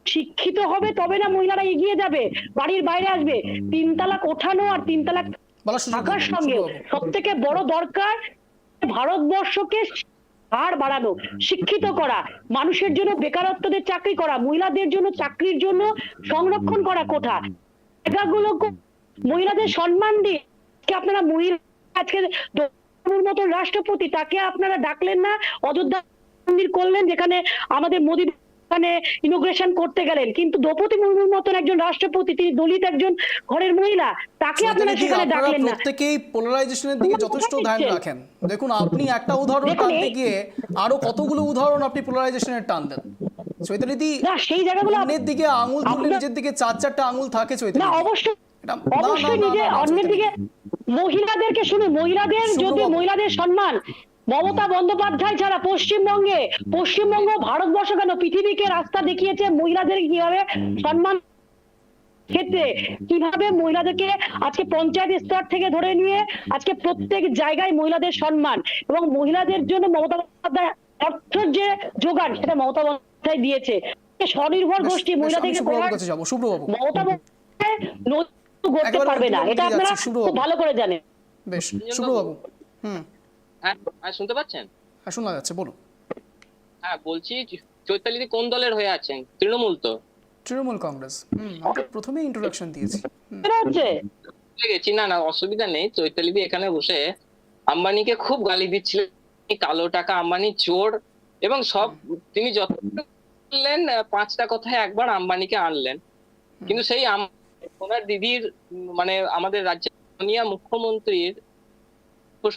শিক্ষিত হবে তবে না মহিলারা এগিয়ে যাবে, বাড়ির বাইরে আসবে। 3 তালাক ওঠানো আর 3 তালাক থাকার সঙ্গে সব থেকে বড় দরকার ভারতবর্ষকে হার বাড়ানো, শিক্ষিত করা, মানুষের জন্য বেকারত্বদের চাকরি করা, মহিলাদের জন্য চাকরির জন্য সংরক্ষণ করা কোঠা, জায়গাগুলো মহিলাদের সম্মান দিয়ে। আপনারা মহিলা আজকে মতন রাষ্ট্রপতি, তাকে আপনারা ডাকলেন না, অযোধ্যা মন্দির করলেন যেখানে আমাদের মোদী ইনোগ্রেশন করতে গেলেন, কিন্তু দ্রৌপদী মুর্মুর মতন একজন রাষ্ট্রপতি, তিনি দলিত একজন ঘরের মহিলা, তাকে আপনারা সেখানে ডাকলেন না। প্রত্যেকেই পোলারাইজেশনের দিকে যথেষ্ট ধ্যান রাখেন। দেখুন আপনি একটা উদাহরণ টানতে গিয়ে আরো কতগুলো উদাহরণ আপনি পোলারাইজেশনের টান দেন। চৈতালিদি না সেই জায়গাগুলো অন্যের দিকে আঙুল তুললে নিজের দিকে 4-4টা আঙুল থাকে চৈতালি। না অবশ্যই নিজে অন্যের দিকে। মহিলাদেরকে শুনুন, মহিলাদের যদি মহিলাদের সম্মান, মমতা বন্দ্যোপাধ্যায় ছাড়া পশ্চিমবঙ্গ ভারতবর্ষ কেন পৃথিবীকে রাস্তা দেখিয়েছে মহিলাদের কিভাবে সম্মান ক্ষেত্রে, কিভাবে মহিলাদেরকে আজকে পঞ্চায়েত স্তর থেকে ধরে নিয়ে আজকে প্রত্যেক জায়গায় মহিলাদের সম্মান, এবং মহিলাদের জন্য মমতা বন্দ্যোপাধ্যায় অর্থের যে যোগান সেটা মমতা বন্দ্যোপাধ্যায় দিয়েছে। স্বনির্ভর গোষ্ঠী মহিলাদেরকে মমতা বন্দ্যোপাধ্যায় করতে পারবে না, এটা আপনারা খুব ভালো করে জানেন। বেশ শুভ্রবাবু, হ্যাঁ শুনতে পাচ্ছেন? হ্যাঁ শোনা যাচ্ছে, বলুন। হ্যাঁ বলছি, চৈতালিদি কোন দলের হয়ে আছেন? তৃণমূল তো? তৃণমূল কংগ্রেস। আমরা প্রথমে ইন্ট্রোডাকশন দিয়েছি। গেছি না না অসুবিধা নেই। চৈতালিদি এখানে বসে আম্বানিকে খুব গালি দিচ্ছিলেন, কালো টাকা, আম্বানি চোর, এবং সব তিনি যত বললেন 5টা কথায় একবার আম্বানিকে আনলেন। কিন্তু সেই ওনার দিদির মানে আমাদের রাজ্যের মাননীয় মুখ্যমন্ত্রীর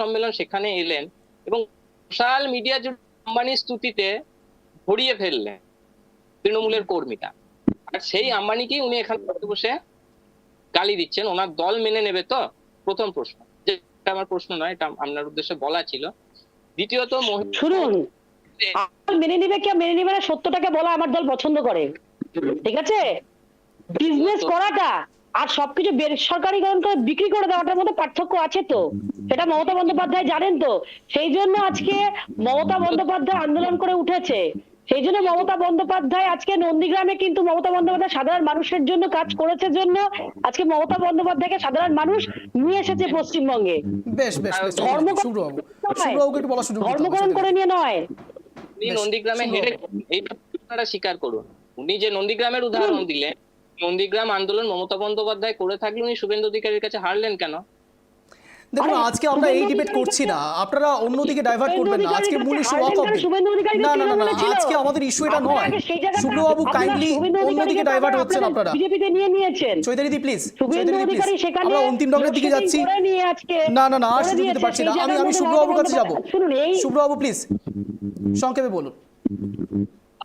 সম্মেলন, সেখানে এলেন এবং সোশ্যাল মিডিয়া জুড়ে আম্বানির স্তুতিতে ভরিয়ে ফেললেন তৃণমূলের কর্মীরা। আর সেই আম্বানিকেই উনি এখানে বসে গালি দিচ্ছেন। ওনার দল মেনে নেবে তো? প্রথম প্রশ্ন, যেটা আমার প্রশ্ন নয়, এটা আপনার উদ্দেশ্যে বলা ছিল। দ্বিতীয়ত শুনুন, মেনে নিবে কে মেনে নিবে না, সত্যটাকে বলা আমার দল পছন্দ করে, ঠিক আছে? বিজনেস করাটা আর সবকিছু বেসরকারিকরণ করে বিক্রি করে দেওয়াটার মধ্যে পার্থক্য আছে তো, সেটা মমতা বন্দ্যোপাধ্যায় জানেন তো। সেই জন্য আজকে মমতা বন্দ্যোপাধ্যায় আন্দোলন করে উঠেছে, সেই জন্য মমতা বন্দ্যোপাধ্যায় আজকে নন্দীগ্রামে, কিন্তু মমতা বন্দ্যোপাধ্যায় সাধারণ মানুষের জন্য কাজ করেছে জন্য আজকে মমতা বন্দ্যোপাধ্যায়কে সাধারণ মানুষ নিয়ে এসেছে পশ্চিমবঙ্গে। বেশ বেশ ধর্মকরণ করে নিয়ে নয়। উনি নন্দীগ্রামে হেরে, এইটা আপনারা স্বীকার করুন। উনি যে নন্দীগ্রামের উদাহরণ দিলেন, নন্দীগ্রাম আন্দোলন মমতা বন্দ্যোপাধ্যায় করে থাকলে উনি শুভেন্দু অধিকারীর কাছে হারলেন কেন? দেখুন আরে, আজকে আমরা এই শুভেন্দু ডিবেট অধিকারী করছি না, আপনারা অন্যদিকে ডাইভার্ট শুভেন্দু করবেন না। আজকে অধিকারীর মূল কাছে ইস্যু ওয়াকফ হারবেন, শুভেন্দু অধিকারী না না না না তৃণমূলে ছিল। আজকে আমাদের ইস্যু এটা আপনারা নয়। আগে সেই জায়গাটা- শুভ্রবাবু আপনারা কাইন্ডলি শুভেন্দু অন্যদিকে অধিকারীকে ডাইভার্ট আপনারা হচ্ছেন আপনারা। বিজেপিতে নিয়ে নিয়েছেন। চৈতালিদি প্লিজ, শুভেন্দু চৈতালিদি প্লিজ, অধিকারী সেখানে আমরা অন্তিম রঙের দিকে লোডশেডিং যাচ্ছি। করে নিয়ে আজকে না না না আর করে সুযোগ দিতে দিয়েছে, পারছি সেই না। আমি জায়গার আমি মধ্যে শুভ্রবাবুর কাছে মমতা যাব। বন্দ্যোপাধ্যায়- শুনুন, এই শুভ্রবাবু প্লিজ সংক্ষেপে বলুন।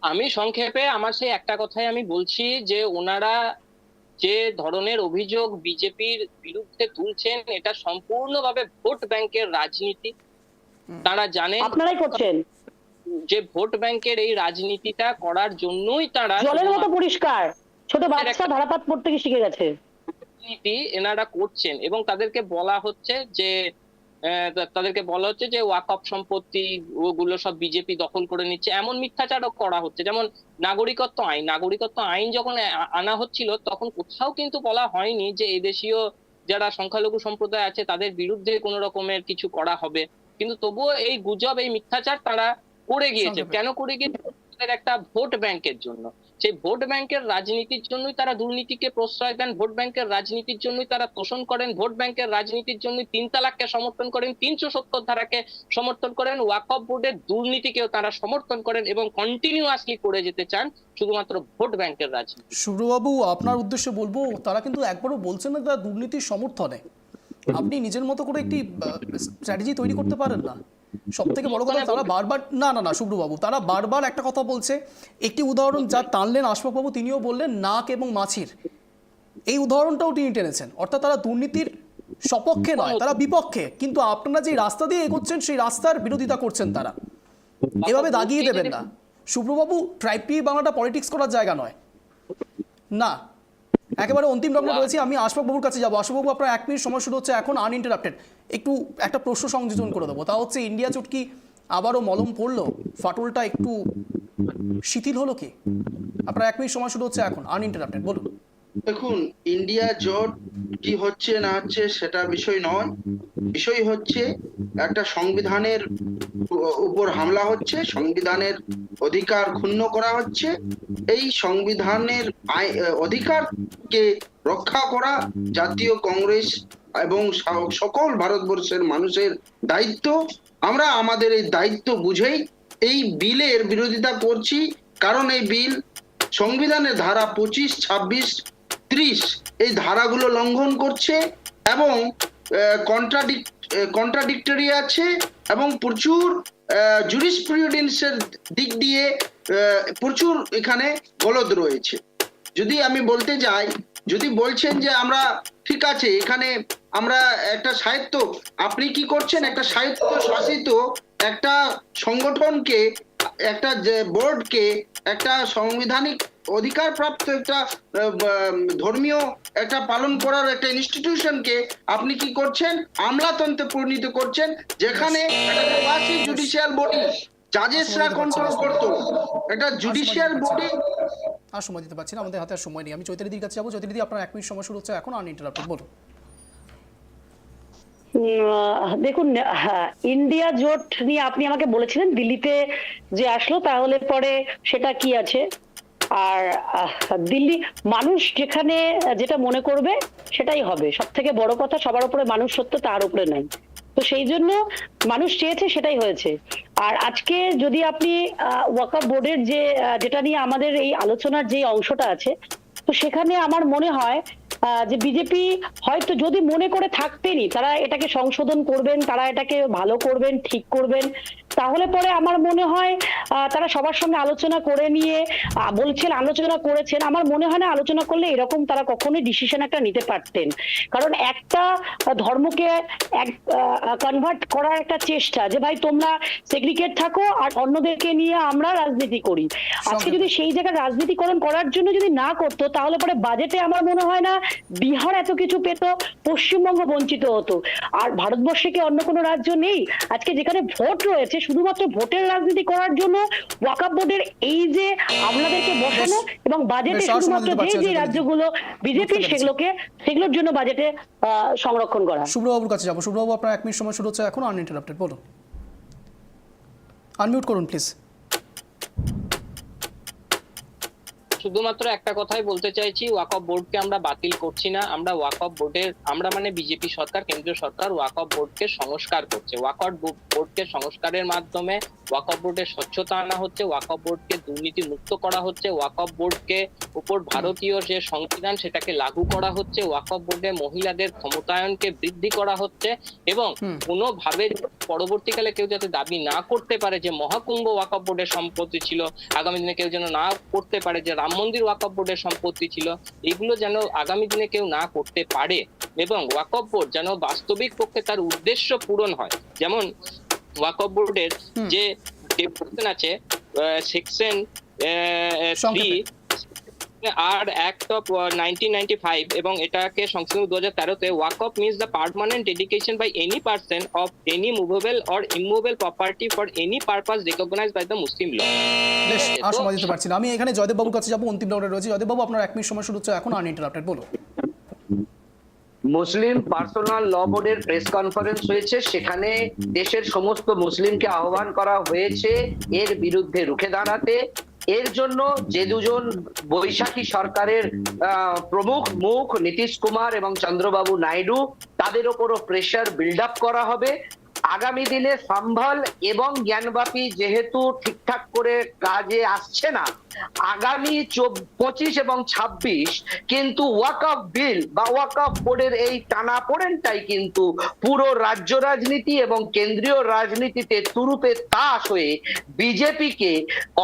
আমি সংক্ষেপে আমার সেই একটা কথাই আমি বলছি যে ওনারা যে ধরনের অভিযোগ বিজেপির বিরুদ্ধে তুলছেন এটা সম্পূর্ণভাবে ভোট ব্যাংকের রাজনীতি। তারা জানেন আপনারাই করছেন, যে ভোট ব্যাংকের এই রাজনীতিটা করার জন্যই তারা জলের মতো পরিষ্কার। ছোট বাচ্চা ধারাপাত পড়তে গিয়ে শিখে গেছে। রাজনীতি এনারা করছেন এবং তাদেরকে বলা হচ্ছে যে ওয়াকফ সম্পত্তি ওগুলো সব বিজেপি দখল করে নিচ্ছে, এমন মিথ্যাচারও করা হচ্ছে। যেমন নাগরিকত্ব আইন যখন আনা হচ্ছিল তখন কোথাও কিন্তু বলা হয়নি যে এদেশীয় যারা সংখ্যালঘু সম্প্রদায় আছে তাদের বিরুদ্ধে কোনো রকমের কিছু করা হবে, কিন্তু তবুও এই গুজব এই মিথ্যাচার তারা করে গিয়েছে। কেন করে গিয়েছে? তাদের একটা ভোট ব্যাংকের জন্য। সেই ভোট ব্যাংকের রাজনীতির জন্যই তারা দুর্নীতিকে প্রশ্রয় দেন, ভোট ব্যাংকের রাজনীতির জন্যই তারা তোষণ করেন, ভোট ব্যাংকের রাজনীতির জন্যই 3 তালাককে সমর্থন করেন, 370 ধারাকে সমর্থন করেন, ওয়াকফ বোর্ডের দুর্নীতিকেও তারা সমর্থন করেন এবং কন্টিনিউয়াসলি করে যেতে চান শুধুমাত্র ভোট ব্যাংকের রাজনীতি। শুভ্রবাবু আপনার উদ্দেশ্যে বলবো, তারা কিন্তু একবারও বলছেন না তারা দুর্নীতির সমর্থনে। আপনি নিজের মতো করে একটি স্ট্র্যাটেজি তৈরি করতে পারেন না? সব থেকে বড় কথা তারা বারবার না না না শুভ্রবাবু তারা বারবার একটা কথা বলছে। একটি উদাহরণ যা টানলেন আশফাকবাবু, তিনিও বললেন নাক এবং মাছির, এই উদাহরণটাও তিনি টেনেছেন। অর্থাৎ তারা দুর্নীতির সপক্ষে নয়, তারা বিপক্ষে, কিন্তু আপনারা যে রাস্তা দিয়ে এগোচ্ছেন সেই রাস্তার বিরোধিতা করছেন তারা। এভাবে দাগিয়ে দেবেন না শুভ্রবাবু। ট্রাইবটি বাংলাটা পলিটিক্স করার জায়গা নয় না। একেবারে অন্তিম রঙে রয়েছে, আমি আশফাকবাবুর কাছে যাবো। আশফাকবাবু আপনার 1 মিনিট সময় শুরু হচ্ছে এখন আনইন্টারাপ্টেড। একটু একটা প্রশ্ন সংযোজন করে দেবো, তা হচ্ছে ইন্ডিয়া জোট কি আবারও মলম পড়লো? ফাটলটা একটু শিথিল হলো কি? আপনার 1 মিনিট সময় শুরু হচ্ছে এখন আনইন্টারাপ্টেড, বলুন। দেখুন, ইন্ডিয়া জোট কি হচ্ছে না হচ্ছে সেটা বিষয় নয়। বিষয় হচ্ছে একটা সংবিধানের উপর হামলা হচ্ছে, সংবিধানের অধিকার ক্ষুণ্ণ করা হচ্ছে। এই সংবিধানের অধিকারকে রক্ষা করা জাতীয় কংগ্রেস এবং সকল ভারতবর্ষের মানুষের দায়িত্ব। আমরা আমাদের এই দায়িত্ব বুঝেই এই বিলের বিরোধিতা করছি, কারণ এই বিল সংবিধানের ধারা 25, 26, 30 এই ধারাগুলো লঙ্ঘন করছে এবং কন্ট্রাডিক্টরি আছে এবং প্রচুর জুরিসপ্রুডেন্সের দিক দিয়ে প্রচুর এখানে গলদ রয়েছে। যদি আমি বলতে যাই, যদি বলছেন যে আমরা ঠিক আছে এখানে আমরা একটা সাহিত্য, আপনি কি করছেন? একটা সাহিত্য শাসিত একটা সংগঠনকে, একটা বোর্ডকে, একটা সাংবিধানিক অধিকার প্রাপ্ত একটা ধর্মীয় একটা পালন করার একটা ইনস্টিটিউশনকে আপনি কি করছেন? আমলাতন্ত্রে পরিণত করছেন, যেখানে একটা প্রবাসী জুডিশিয়াল বডি জাজেসরা কন্ট্রোল করতো, একটা জুডিশিয়াল বডি। আর সময় দিতে পারছি না, আমাদের হাতে আর সময় নেই। আমি চৈতালিদির কাছে যাবো। চৈতালিদি আপনার 1 মিনিট সময় শুরু হচ্ছে এখন আনইন্টারাপ্টেড, বলুন। দেখুন, ইন্ডিয়া জোট নিয়ে আপনি আমাকে বলেছিলেন দিল্লিতে যে আসলো, তাহলে পরে সেটা কি আছে? আর দিল্লি মানুষ যেখানে যেটা মনে করবে সেটাই হবে। সব থেকে বড় কথা, সবার উপরে মানুষ সত্য, তার উপরে নাই। তো সেই জন্য মানুষ চেয়েছে, সেটাই হয়েছে। আর আজকে যদি আপনি ওয়াকফ বোর্ডের যেটা নিয়ে আমাদের এই আলোচনার যে অংশটা আছে, তো সেখানে আমার মনে হয় যে বিজেপি হয়তো যদি মনে করে থাকতেনই তারা এটাকে সংশোধন করবেন, তারা এটাকে ভালো করবেন, ঠিক করবেন, তাহলে পরে আমার মনে হয় তারা সবার সঙ্গে আলোচনা করে নিয়ে বলছেন আলোচনা করেছেন। আমার মনে হয় না আলোচনা করলে এরকম তারা কখনোই ডিসিশন একটা নিতে পারতেন। কারণ একটা ধর্মকে কনভার্ট করার একটা চেষ্টা যে ভাই তোমরা সেগ্রিগেট থাকো আর অন্যদেরকে নিয়ে আমরা রাজনীতি করি, আজকে যদি সেই জায়গায় রাজনীতিকরণ করার জন্য যদি না করতো, তাহলে পরে বাজেটে আমার মনে হয় না বিহার এত কিছু পেত, পশ্চিমবঙ্গ বঞ্চিত হতো। আর ভারতবর্ষে কি অন্য কোনো রাজ্য নেই? আজকে যেখানে ভোট রয়েছে, শুধুমাত্র ভোটের রাজনীতি করার জন্য ওয়াকফ বোর্ডের এই যে আপনাদেরকে বসানো এবং বাজেটে শুধুমাত্র যে রাজ্যগুলো বিজেপি সেগুলোর জন্য বাজেটে সংরক্ষণ করা। শুভ্রবাবুর কাছে যাবো। শুভ্রবাবু আপনার 1 মিনিট সময় শুরু হচ্ছে এখন আনইন্টারাপ্টেড, বলুন। আনমিউট করুন প্লিজ। শুধুমাত্র একটা কথাই বলতে চাইছি, ওয়াকফ বোর্ডকে আমরা বাতিল করছি না। আমরা ওয়াকফ বোর্ডের, আমরা মানে বিজেপি সরকার, কেন্দ্রীয় সরকার ওয়াকফ বোর্ডকে সংস্কার করছে। ওয়াকফ বোর্ডকে সংস্কারের মাধ্যমে ওয়াকফ বোর্ডের স্বচ্ছতা আনা হচ্ছে, ওয়াকফ বোর্ডকে দুর্নীতি মুক্ত করা হচ্ছে, ওয়াকফ বোর্ডকে উপর ভারতীয় যে সংবিধান সেটাকে লাগু করা হচ্ছে, ওয়াকফ বোর্ডে মহিলাদের ক্ষমতায়নকে বৃদ্ধি করা হচ্ছে এবং কোনোভাবে পরবর্তীকালে কেউ যাতে দাবি না করতে পারে যে মহাকুম্ভ ওয়াকফ বোর্ডের সম্পত্তি ছিল, আগামী দিনে কেউ যেন না করতে পারে যে রাম মন্দির ওয়াকফ বোর্ডের সম্পত্তি ছিল, এগুলো যেন আগামী দিনে কেউ না করতে পারে এবং ওয়াকফ বোর্ড যেন বাস্তবিক পক্ষে তার উদ্দেশ্য পূরণ হয়। যেমন ওয়াকফ বোর্ডের যে ডেফিনেশন আছে সেকশন 3 আর অ্যাক্ট অফ 1995 এবং এটাকে সংশোধন 2013-তে waqf means the permanent dedication by any person of any movable or immovable property for any purpose recognized by the Muslim law. বেশ, আর সময় দিতে পারছি না। আমি এখানে জয়দেব বাবুর কাছে যাবো, অন্তিম রাউন্ডে রয়েছে। জয়দেব বাবু, আপনার 1 মিনিট সময় শুরু হচ্ছে এখন, আনইন্টারাপ্টেড, বলুন। মুসলিম পার্সোনাল ল বোর্ডের প্রেস কনফারেন্স হয়েছে, সেখানে দেশের সমস্ত মুসলিমকে আহ্বান করা হয়েছে এর বিরুদ্ধে রুখে দাঁড়াতে। এর জন্য যে দুজন বৈশাখী সরকারের প্রমুখ মুখ নীতিশ কুমার এবং চন্দ্রবাবু নাইডু, তাদের ওপরও প্রেসার বিল্ড আপ করা হবে। আগামী দিনে সম্ভল এবং জ্ঞানবাপী যেহেতু ঠিকঠাক করে কাজে আসছে না, আগামী 25 এবং 26 কিন্তু ওয়াকফ বিল বা ওয়াকফ বোর্ডের এই টানাপোড়েনটাই কিন্তু পুরো রাজ্য রাজনীতি এবং কেন্দ্রীয় রাজনীতিতে তুরুপে তাস হয়ে বিজেপিকে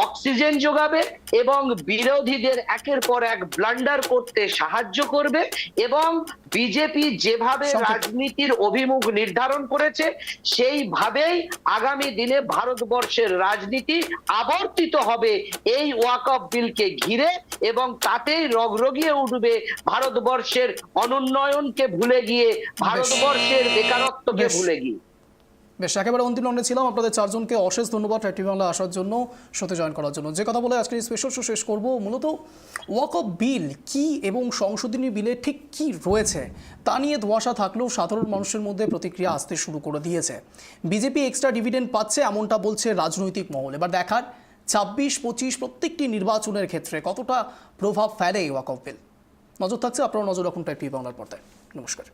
অক্সিজেন যোগাবে এবং বিরোধীদের একের পর এক ব্লান্ডার করতে সাহায্য করবে এবং বিজেপি যেভাবে রাজনীতির অভিমুখ নির্ধারণ করেছে সেইভাবেই আগামী দিনে ভারতবর্ষের রাজনীতি আবর্তিত হবে এই ওয়াকফ বিলকে ঘিরে এবং তাতেই রগরগিয়ে উঠবে ভারতবর্ষের অনুন্নয়নকে ভুলে গিয়ে, ভারতবর্ষের বেকারত্বকে ভুলে গিয়ে। বেশ, একেবারে অন্তিম রাউন্ডে ছিলাম। আপনাদের চারজনকে অশেষ ধন্যবাদ টিভি বাংলা আসার জন্য, সাথে জয়েন করার জন্য। যে কথা বলে আজকের স্পেশাল শো শেষ করব, মূলত ওয়াকফ বিল কি এবং সংশোধনী বিলে ঠিক কি রয়েছে তা নিয়ে ধোঁয়াশা থাকলেও সাধারণ মানুষের মধ্যে প্রতিক্রিয়া আসতে শুরু করে দিয়েছে। বিজেপি এক্সট্রা ডিভিডেন্ড পাচ্ছে এমনটা বলছে রাজনৈতিক মহল। এবার দেখার 26-25 প্রত্যেকটি নির্বাচনের ক্ষেত্রে কতটা প্রভাব ফেলে এই ওয়াকফ বিল। নজর থাকছে, আপনারা নজর রাখুন টিভি বাংলার পর্দায়। নমস্কার।